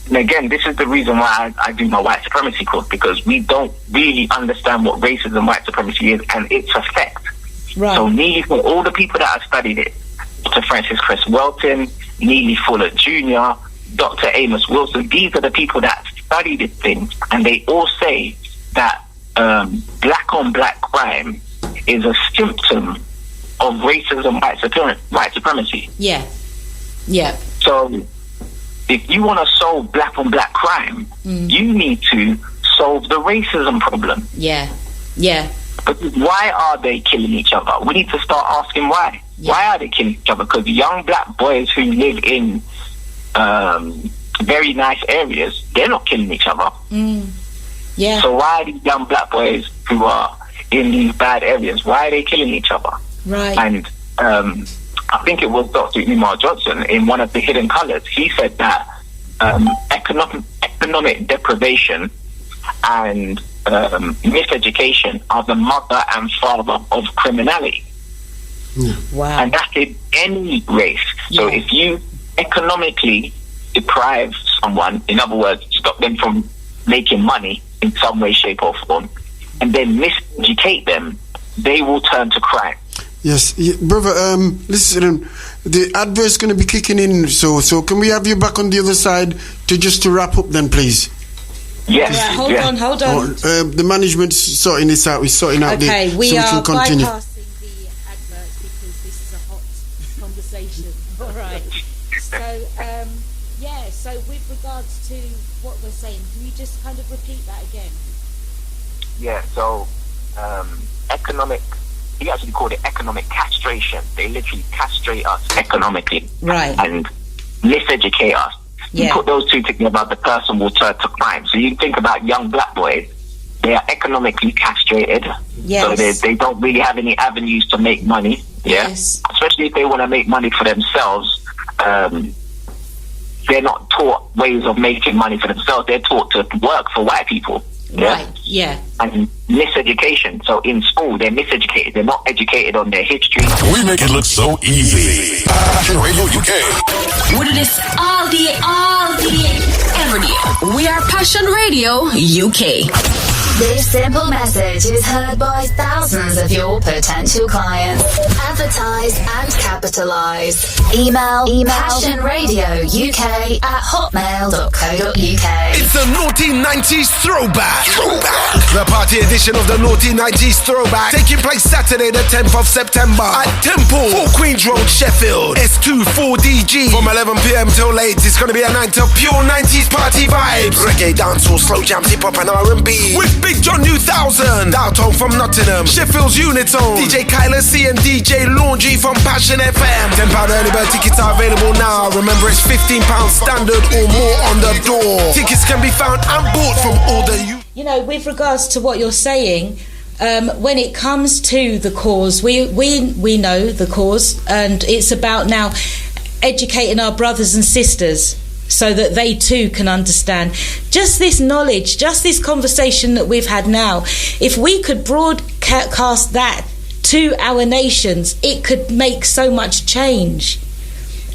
And again, this is the reason why I do my white supremacy course, because we don't really understand what racism, white supremacy is and its effect. Right. So nearly for all the people that have studied it, Dr. Francis Cress Welton, Neely Fuller Jr., Dr. Amos Wilson, these are the people that study this thing, and they all say that black on black crime is a symptom of racism, white supremacy. Yeah. Yeah. So if you want to solve black on black crime, you need to solve the racism problem. Yeah. Yeah. But why are they killing each other? We need to start asking why. Yeah. Why are they killing each other? Because young black boys who live in very nice areas, they're not killing each other. Yeah. So why are these young black boys who are in these bad areas, why are they killing each other? Right. And I think it was Dr. Umar Johnson in one of the Hidden Colors. He said that economic deprivation and miseducation are the mother and father of criminality. Wow. And that's in any race. So if you economically deprive someone, in other words, stop them from making money in some way, shape or form, and then miseducate them, they will turn to crime. Yes, brother, listen, the advert's going to be kicking in, so can we have you back on the other side to wrap up then, please? Yes. Right, hold on. The management's sorting this out. We're sorting out we so we are can continue. bypassing the adverts because this is a hot conversation. All right. So, with regards to what we're saying, can you just kind of repeat that again? Yeah, so he actually called it economic castration. They literally castrate us economically. Right. And miseducate us. Yeah. You put those two together, the person will turn to crime. So you think about young black boys, they are economically castrated. Yes. So they don't really have any avenues to make money. Yeah. Yes. Especially if they want to make money for themselves. They're not taught ways of making money for themselves. They're taught to work for white people. Yeah? Right, yeah. And miseducation. So in school, they're miseducated. They're not educated on their history. We make it look so easy. Passion Radio UK. What it is all the every day. We are Passion Radio UK. This simple message is heard by thousands of your potential clients. advertise and capitalise. Email passionradiouk@hotmail.co.uk. It's the Naughty 90s Throwback. The party edition of the Naughty 90s Throwback, taking place Saturday the 10th of September at Temple, 4 Queens Road, Sheffield. S24DG from 11 p.m. till 8. It's going to be a night of pure 90s party vibes. Reggae, dancehall, slow jams, hip-hop and R&B. With Big John 2000, Dalton from Nottingham, Sheffield's Unitone, DJ Kyler C and DJ Laundry from Passion FM. £10 early bird tickets are available now. Remember, it's £15 standard or more on the door. Tickets can be found and bought from all the... You know, with regards to what you're saying, when it comes to the cause, we know the cause, and it's about now educating our brothers and sisters so that they too can understand. Just this knowledge, just this conversation that we've had now, if we could broadcast that to our nations, it could make so much change.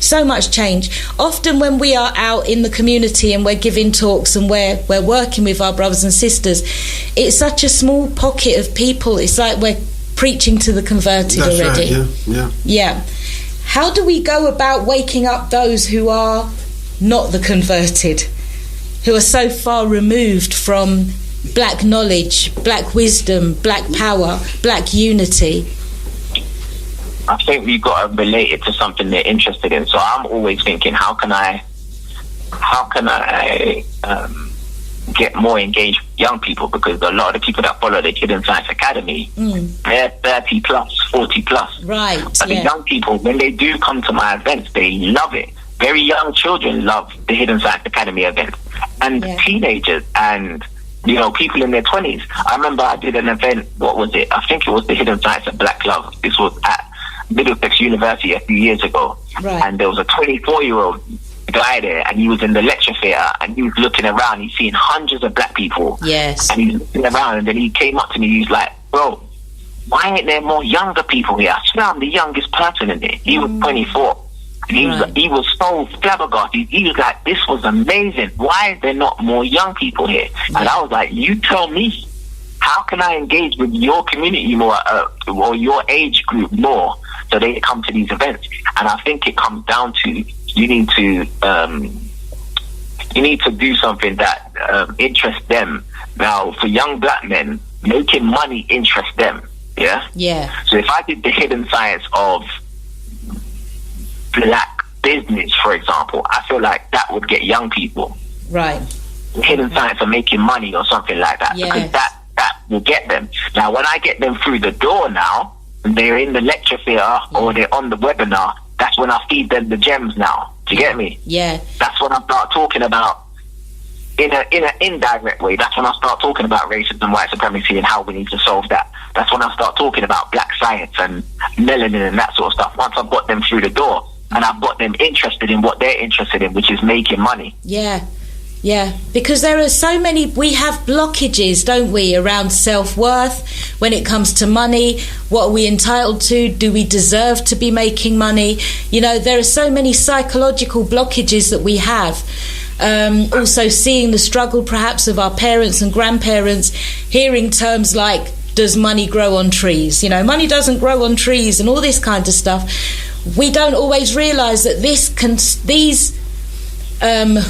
So much change. Often when we are out in the community and we're giving talks and we're working with our brothers and sisters, it's such a small pocket of people. It's like we're preaching to the converted already. Right, yeah. How do we go about waking up those who are not the converted, who are so far removed from black knowledge, black wisdom, black power, black unity? I think we've got to relate it to something they're interested in. So I'm always thinking, how can I get more engaged young people? Because a lot of the people that follow the Hidden Science Academy, they're 30 plus, 40 plus. Right. But the young people, when they do come to my events, they love it. Very young children love the Hidden Science Academy events, and teenagers and people in their 20s. I remember I did an event. What was it? I think it was the Hidden Science of Black Love. This was at Middlesex University a few years ago, and there was a 24-year-old guy there, and he was in the lecture theatre, and he was looking around. He's seeing hundreds of black people, and he's looking around, and then he came up to me. He was like, "Bro, why ain't there more younger people here? I swear I'm the youngest person in there." He was 24, and he was so flabbergasted. He was like, "This was amazing. Why is there not more young people here?" And I was like, "You tell me. How can I engage with your community more, or your age group more, so they come to these events?" And I think it comes down to you need to do something that interests them. Now, for young black men, making money interests them. Yeah. So if I did the Hidden Science of black business, for example, I feel like that would get young people. Right. Hidden Science of making money or something like that, because that will get them. Now, when I get them through the door now, and they're in the lecture theatre or they're on the webinar, that's when I feed them the gems now. Do you get me? Yeah. That's when I start talking about, in an indirect way, that's when I start talking about racism, white supremacy, and how we need to solve that. That's when I start talking about black science and melanin and that sort of stuff. Once I've got them through the door and I've got them interested in what they're interested in, which is making money. Yeah, because there are so many, we have blockages, don't we, around self-worth when it comes to money. What are we entitled to? Do we deserve to be making money? There are so many psychological blockages that we have. Also seeing the struggle perhaps of our parents and grandparents, hearing terms like, does money grow on trees? Money doesn't grow on trees and all this kind of stuff. We don't always realise that these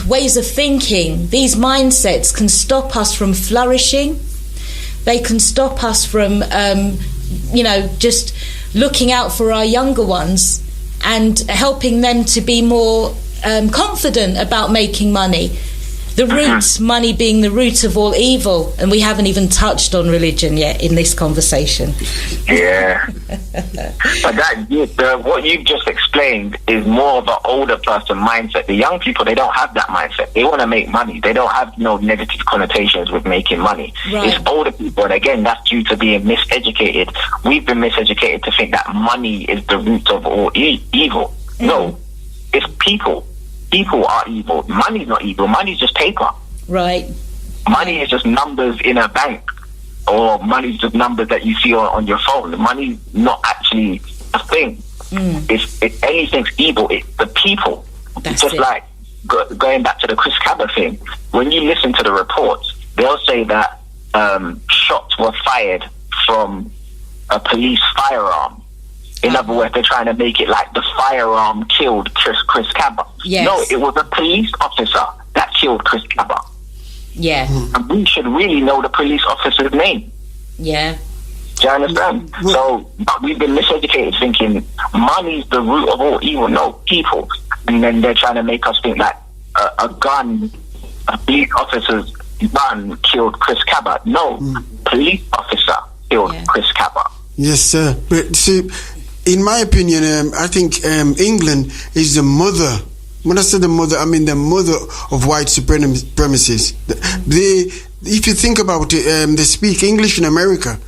ways of thinking, these mindsets can stop us from flourishing. They can stop us from, just looking out for our younger ones and helping them to be more confident about making money. The root, money being the root of all evil, and we haven't even touched on religion yet in this conversation. Yeah. But what you've just explained is more of an older person mindset. The young people, they don't have that mindset. They want to make money. They don't have no negative connotations with making money. Right. It's older people, and again, that's due to being miseducated. We've been miseducated to think that money is the root of all evil. No, it's people. People are evil. Money's not evil. Money's just paper. Right. Money is just numbers in a bank, or money's just numbers that you see on your phone. Money's not actually a thing. If anything's evil, it's the people. That's just it. Like going back to the Chris Cabba thing. When you listen to the reports, they'll say that shots were fired from a police firearm. In other words, they're trying to make it like the firearm killed Chris Kaba. Yes. No, it was a police officer that killed Chris Kaba. Yeah. And we should really know the police officer's name. Yeah. Do you understand? So, but we've been miseducated thinking money's the root of all evil. No, people. And then they're trying to make us think that a police officer's gun killed Chris Kaba. No, police officer killed Chris Kaba. Yes, sir. But see, in my opinion, I think England is the mother. When I say the mother, I mean the mother of white supremacists. If you think about it, they speak English in America.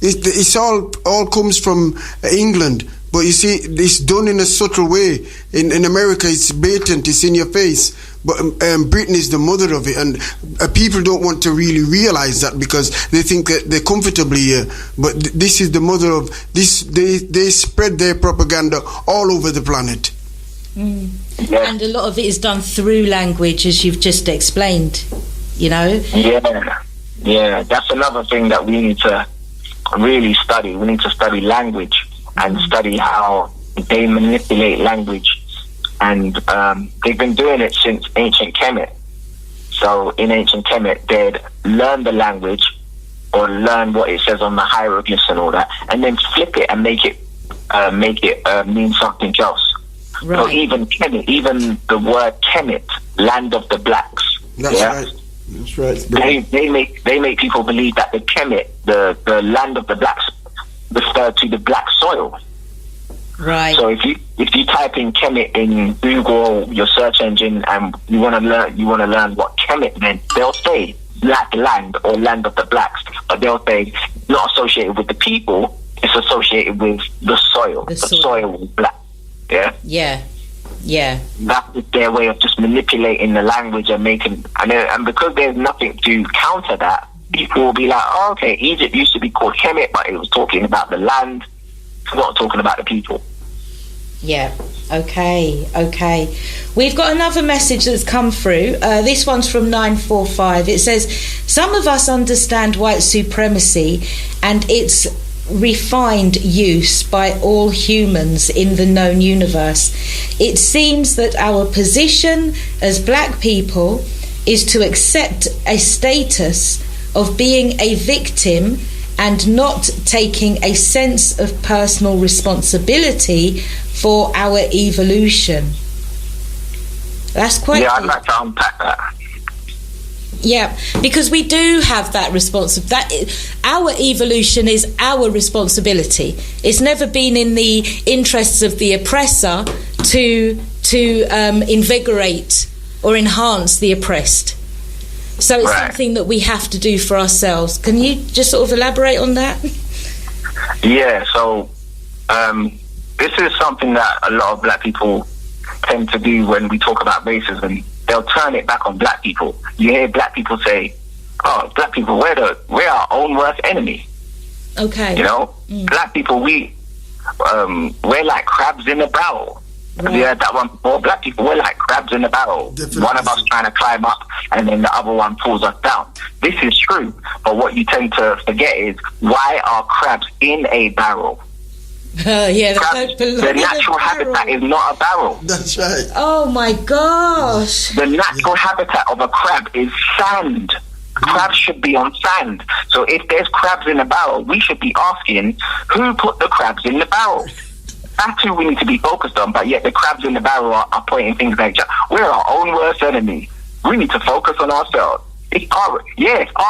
It's all comes from England. But you see, it's done in a subtle way. In America, it's blatant, it's in your face. But Britain is the mother of it, and people don't want to really realize that because they think that they're comfortably here. But this is the mother of this. They spread their propaganda all over the planet. Yeah. And a lot of it is done through language, as you've just explained. You know. Yeah. That's another thing that we need to really study. We need to study language and study how they manipulate language. And they've been doing it since ancient Kemet. So in ancient Kemet, they'd learn the language or learn what it says on the hieroglyphs and all that, and then flip it and make it mean something else. Right. So even Kemet, even the word Kemet, land of the blacks. That's right. That's right. They make people believe that the Kemet, the land of the blacks, referred to the black soil. Right. So if you type in Kemet in Google, your search engine, and you want to learn what Kemet meant, they'll say black land or land of the blacks, but they'll say not associated with the people, it's associated with the soil. The soil was black. Yeah. That's their way of just manipulating the language and making, and because there's nothing to counter that, people will be like, oh, okay, Egypt used to be called Kemet, but it was talking about the land, not talking about the people. Yeah. Okay. We've got another message that's come through. This one's from 945. It says, some of us understand white supremacy and its refined use by all humans in the known universe. It seems that our position as black people is to accept a status of being a victim and not taking a sense of personal responsibility for our evolution. That's quite I'd like to unpack that. Yeah, because we do have that responsibility. Our evolution is our responsibility. It's never been in the interests of the oppressor to invigorate or enhance the oppressed. So it's something that we have to do for ourselves. Can you just sort of elaborate on that? Yeah, so this is something that a lot of black people tend to do when we talk about racism. They'll turn it back on black people. You hear black people say, oh, black people, we're our own worst enemy. Okay. You know, black people, we're like crabs in a barrel. Have you heard that one before? Black people, we're like crabs in a barrel. Definitely. One of us trying to climb up and then the other one pulls us down. This is true, but what you tend to forget is, why are crabs in a barrel? Crabs, the natural habitat is not a barrel. That's right. Oh my gosh. The natural habitat of a crab is sand. Crabs should be on sand. So if there's crabs in a barrel, we should be asking, who put the crabs in the barrel? That's who we need to be focused on, but yet the crabs in the barrel are pointing things like, we're our own worst enemy. We need to focus on ourselves. It's our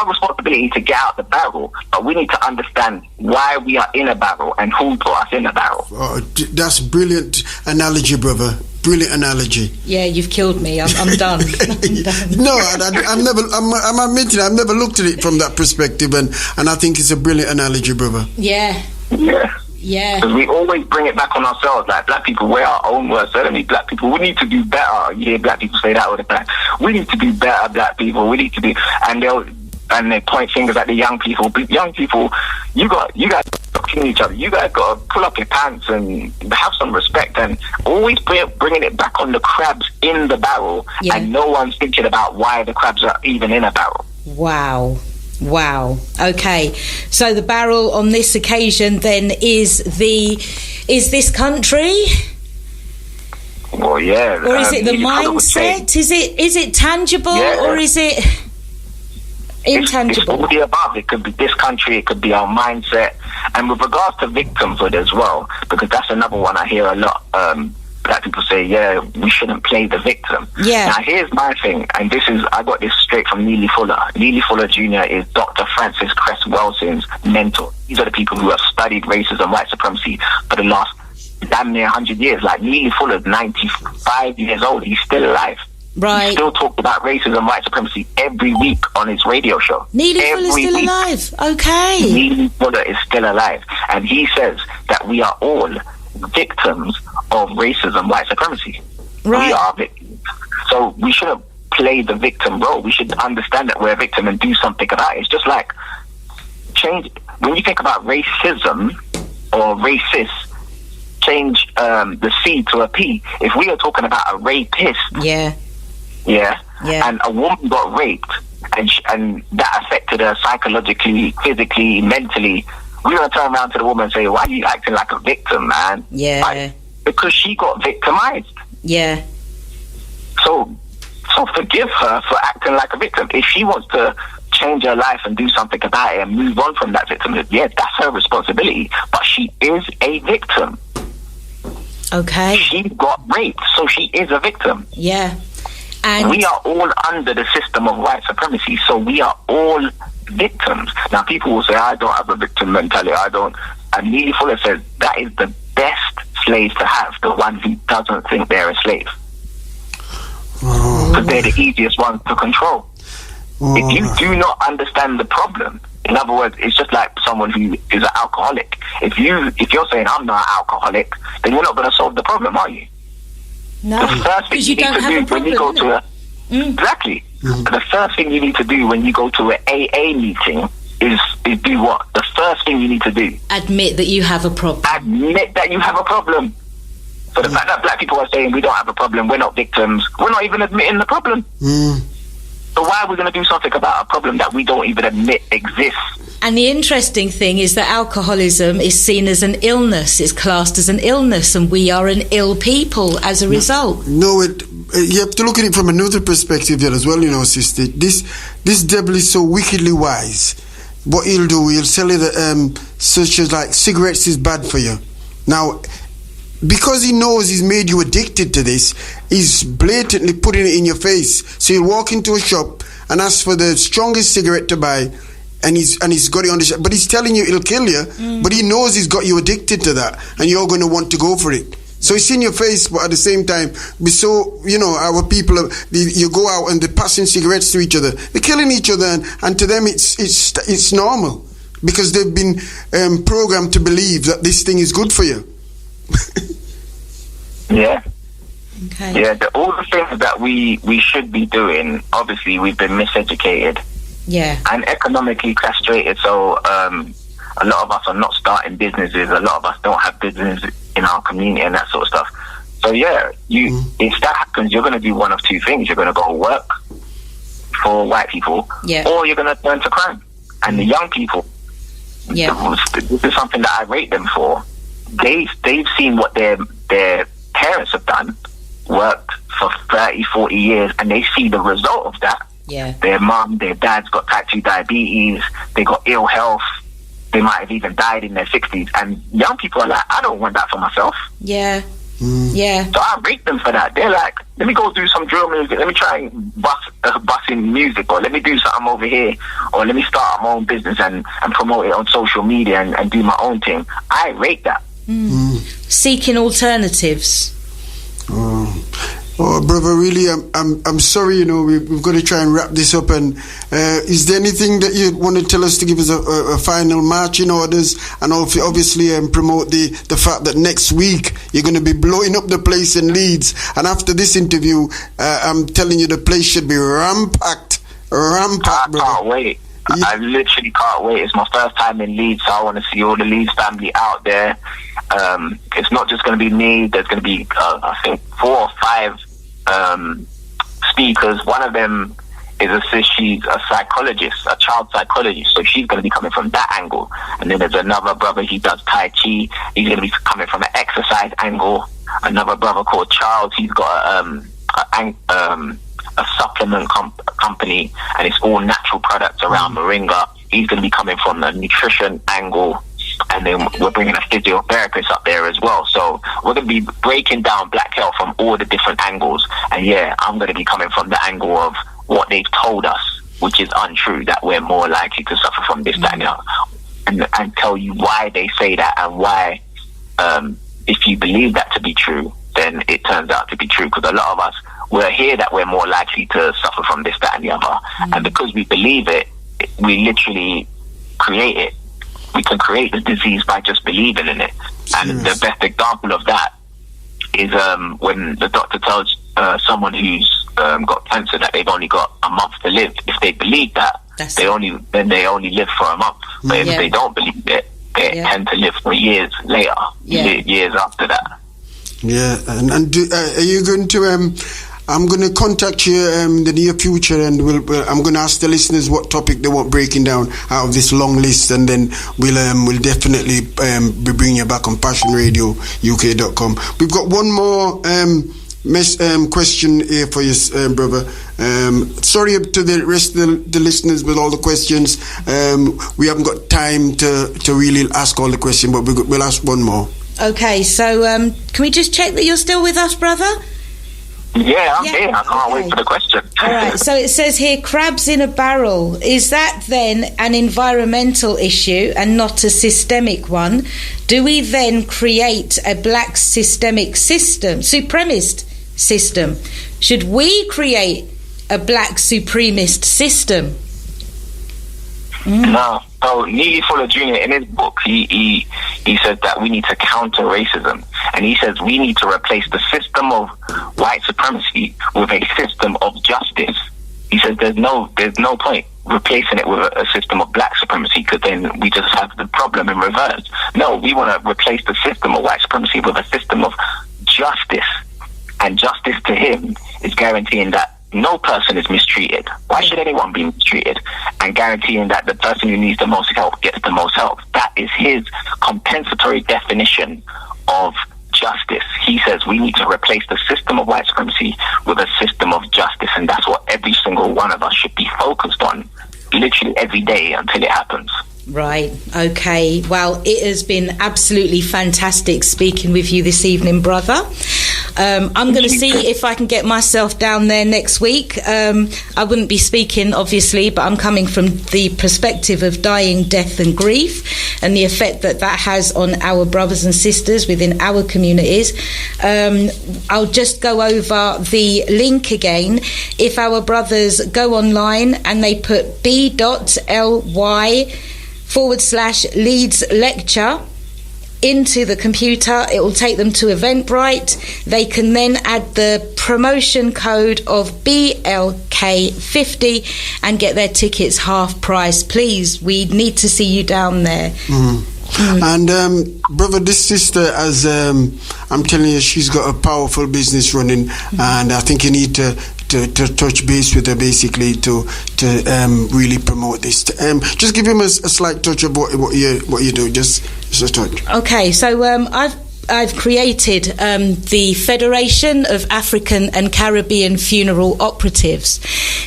responsibility to get out the barrel, but we need to understand why we are in a barrel and who put us in a barrel. Oh, that's brilliant analogy, brother. Brilliant analogy. Yeah, you've killed me. I'm done. I'm done. No, I'm admitting I've never looked at it from that perspective, and I think it's a brilliant analogy, brother. Yeah. Because we always bring it back on ourselves. Like, black people, we're our own worst enemy. Black people, we need to do better. You hear black people say that all the time. We need to do better, black people. We need to be, and they point fingers at the young people. But young people, you guys talking to each other. You guys got to pull up your pants and have some respect, and always bringing it back on the crabs in the barrel. And no one's thinking about why the crabs are even in a barrel. Wow. Wow. Okay. So the barrel on this occasion then is this country? Well, yeah. Or is it the mindset? Is it tangible or is it intangible? It's all the above. It could be this country, it could be our mindset. And with regards to victimhood as well, because that's another one I hear a lot. Black people say, yeah, we shouldn't play the victim. Yeah. Now, here's my thing, and I got this straight from Neely Fuller. Neely Fuller Jr. is Dr. Francis Cress Welsing's mentor. These are the people who have studied racism, white supremacy for the last damn near 100 years. Like, Neely Fuller's 95 years old. He's still alive. Right. He still talks about racism, white supremacy every week on his radio show. Neely Fuller's still alive. Okay. Neely Fuller is still alive. And he says that we are all victims of racism, white supremacy. Right. We are victims. So we shouldn't play the victim role. We should understand that we're a victim and do something about it. It's just like when you think about racism or racist, change the C to a P. If we are talking about a rapist, yeah, and a woman got raped and that affected her psychologically, physically, mentally, we're going to turn around to the woman and say, why are you acting like a victim, man? Yeah. Like, because she got victimized. Yeah. So forgive her for acting like a victim. If she wants to change her life and do something about it and move on from that victimhood, yeah, that's her responsibility. But she is a victim. Okay. She got raped, so she is a victim. Yeah. And we are all under the system of white supremacy, so we are all victims. Now, people will say, I don't have a victim mentality, I don't. And Neely Fuller says that is the best slave to have, the one who doesn't think they're a slave. Because they're the easiest ones to control. If you do not understand the problem, in other words, it's just like someone who is an alcoholic. If you're saying I'm not an alcoholic, then you're not going to solve the problem, are you? No, the first thing you need to do when you go to exactly. The first thing you need to do when you go to an AA meeting is do what? The first thing you need to do. Admit that you have a problem. Admit that you have a problem. So the fact that black people are saying we don't have a problem, we're not victims, we're not even admitting the problem. So why are we going to do something about a problem that we don't even admit exists? And the interesting thing is that alcoholism is seen as an illness. It's classed as an illness, and we are an ill people as a result. No, you have to look at it from another perspective there as well, you know, sister. This devil is so wickedly wise. What he'll do, he'll sell you such as like cigarettes is bad for you. Now, because he knows he's made you addicted to this, he's blatantly putting it in your face. So you'll walk into a shop and ask for the strongest cigarette to buy, and he's got it on the shelf. But he's telling you it'll kill you, but he knows he's got you addicted to that, and you're going to want to go for it. So it's in your face, but at the same time, so, you know, our people, you go out and they're passing cigarettes to each other. They're killing each other, and to them it's normal, because they've been programmed to believe that this thing is good for you. Yeah. Okay. Yeah, all the things that we should be doing, obviously we've been miseducated. Yeah. And economically castrated, so a lot of us are not starting businesses, a lot of us don't have business in our community and that sort of stuff. So yeah, if that happens, you're going to do one of two things. You're going to go work for white people, or you're going to turn to crime. And the young people, this is something that I rate them for. They've seen what their parents have done, worked for 30, 40 years, and they see the result of that. Yeah. Their mom, their dad's got type 2 diabetes, they got ill health, they might have even died in their 60s, and young people are like, I don't want that for myself. Yeah. Yeah. So I rate them for that. They're like, let me go do some drill music, let me try and bust in music, or let me do something over here, or let me start my own business and promote it on social media and do my own thing. I rate that. Seeking alternatives. Oh, brother, really, I'm sorry, you know, we've got to try and wrap this up. And is there anything that you want to tell us to give us a final marching orders, and obviously promote the fact that next week you're going to be blowing up the place in Leeds, and after this interview, I'm telling you the place should be rampacked, brother. I can't wait. Yeah. I literally can't wait. It's my first time in Leeds, so I want to see all the Leeds family out there. It's not just going to be me. There's going to be, I think, 4 or 5 speakers. One of them is a sis. She's a psychologist, a child psychologist. So she's going to be coming from that angle. And then there's another brother, he does Tai Chi. He's going to be coming from an exercise angle. Another brother called Charles, he's got a supplement company, and it's all natural products around moringa. He's going to be coming from the nutrition angle. And then we're bringing a physiotherapist up there as well. So we're going to be breaking down black health from all the different angles. And yeah, I'm going to be coming from the angle of what they've told us, which is untrue, that we're more likely to suffer from this, that, and tell you why they say that, and why, if you believe that to be true, then it turns out to be true. Because a lot of us, we're here that we're more likely to suffer from this, that, and the other. And because we believe it, we literally create it. We can create the disease by just believing in it. And the best example of that is when the doctor tells someone who's got cancer that they've only got a month to live. If they believe that, they only live for a month. But if they don't believe it, they tend to live for years later, years after that. Yeah, and are you going to? I'm going to contact you in the near future, and I'm going to ask the listeners what topic they want breaking down out of this long list, and then we'll definitely be bringing you back on PassionRadioUK.com. We've got one more question here for you, brother. Sorry to the rest of the listeners with all the questions. We haven't got time to really ask all the questions, but we'll ask one more. Okay, so can we just check that you're still with us, brother? Yeah, I'm here. I can't wait for the question. All right, so it says here, crabs in a barrel. Is that then an environmental issue and not a systemic one? Do we then create a black systemic system, supremacist system? Should we create a black supremacist system? No. So Neely Fuller Jr. in his book, he says that we need to counter racism, and he says we need to replace the system of white supremacy with a system of justice. He says there's no point replacing it with a system of black supremacy, because then we just have the problem in reverse. No, we want to replace the system of white supremacy with a system of justice, and justice to him is guaranteeing that no person is mistreated. Why should anyone be mistreated? And guaranteeing that the person who needs the most help gets the most help. That is his compensatory definition of justice. He says we need to replace the system of white supremacy with a system of justice, and that's what every single one of us should be focused on, literally every day until it happens. Right, okay. Well, it has been absolutely fantastic speaking with you this evening, brother. I'm going to see if I can get myself down there next week. I wouldn't be speaking, obviously, but I'm coming from the perspective of dying, death and grief, and the effect that has on our brothers and sisters within our communities. I'll just go over the link again. If our brothers go online and they put b.ly/Leeds lecture into the computer, it will take them to Eventbrite. They can then add the promotion code of BLK50 and get their tickets half price. Please, we need to see you down there. And brother, this sister, as I'm telling you, she's got a powerful business running, and I think you need to touch base with her basically to really promote this. Just give him a slight touch of what you do. Just a touch. Okay, so I've created the Federation of African and Caribbean Funeral Operatives.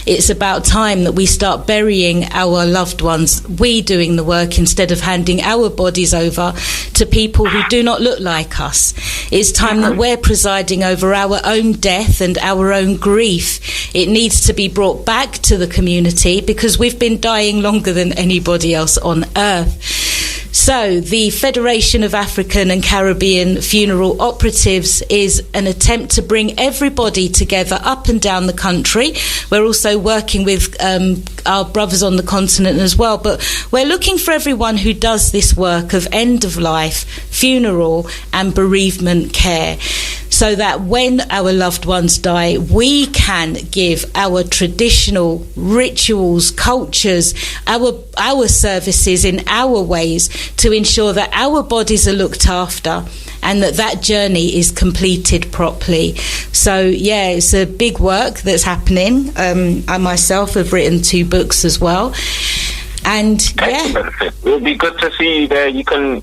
It's about time that we start burying our loved ones, we doing the work instead of handing our bodies over to people who do not look like us. It's time that we're presiding over our own death and our own grief. It needs to be brought back to the community because we've been dying longer than anybody else on earth. So the Federation of African and Caribbean Funeral Operatives is an attempt to bring everybody together up and down the country. We're also working with our brothers on the continent as well, but we're looking for everyone who does this work of end-of-life, funeral and bereavement care, so that when our loved ones die, we can give our traditional rituals, cultures, our services in our ways to ensure that our bodies are looked after and that journey is completed properly. So yeah, it's a big work that's happening. I myself have written 2 books as well, and Excellent. It would be good to see you there. You can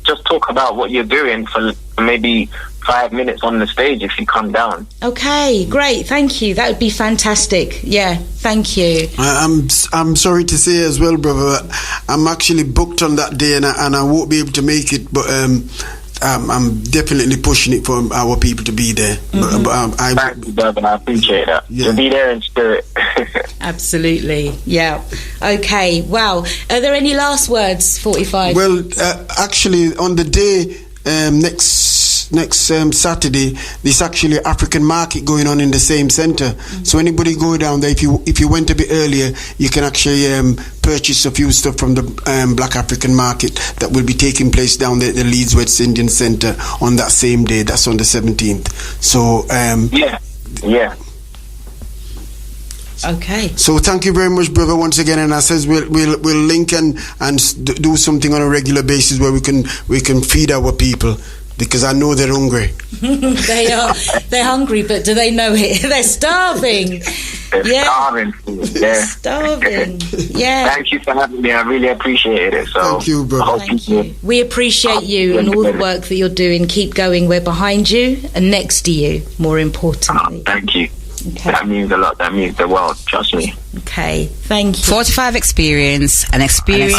just talk about what you're doing for maybe 5 minutes on the stage if you come down. Okay, great, thank you. That would be fantastic. Yeah, thank you. I'm sorry to say as well, brother, I'm actually booked on that day, and I won't be able to make it, but I'm definitely pushing it for our people to be there. Mm-hmm. Thank you, brother. I appreciate that. Yeah. You'll be there in spirit. Absolutely, yeah. Okay, wow. Are there any last words, 45? Well, actually, on the day next Saturday, there's actually African market going on in the same center. Mm-hmm. So anybody go down there, if you went a bit earlier, you can actually purchase a few stuff from the Black African market that will be taking place down there at the Leeds West Indian Center on that same day. That's on the 17th. So yeah. Okay. So thank you very much, brother, once again. And I says we'll link and do something on a regular basis where we can feed our people, because I know they're hungry. They're hungry, but do they know it? They're starving. They're starving. Yeah. Starving. Yeah. Thank you for having me. I really appreciate it. So thank you, brother. Thank you. We appreciate you and all the work that you're doing. Keep going. We're behind you and next to you, more importantly. Thank you. Okay. That means a lot. That means the world. Trust me. Okay, thank you. 45 experience, an experience.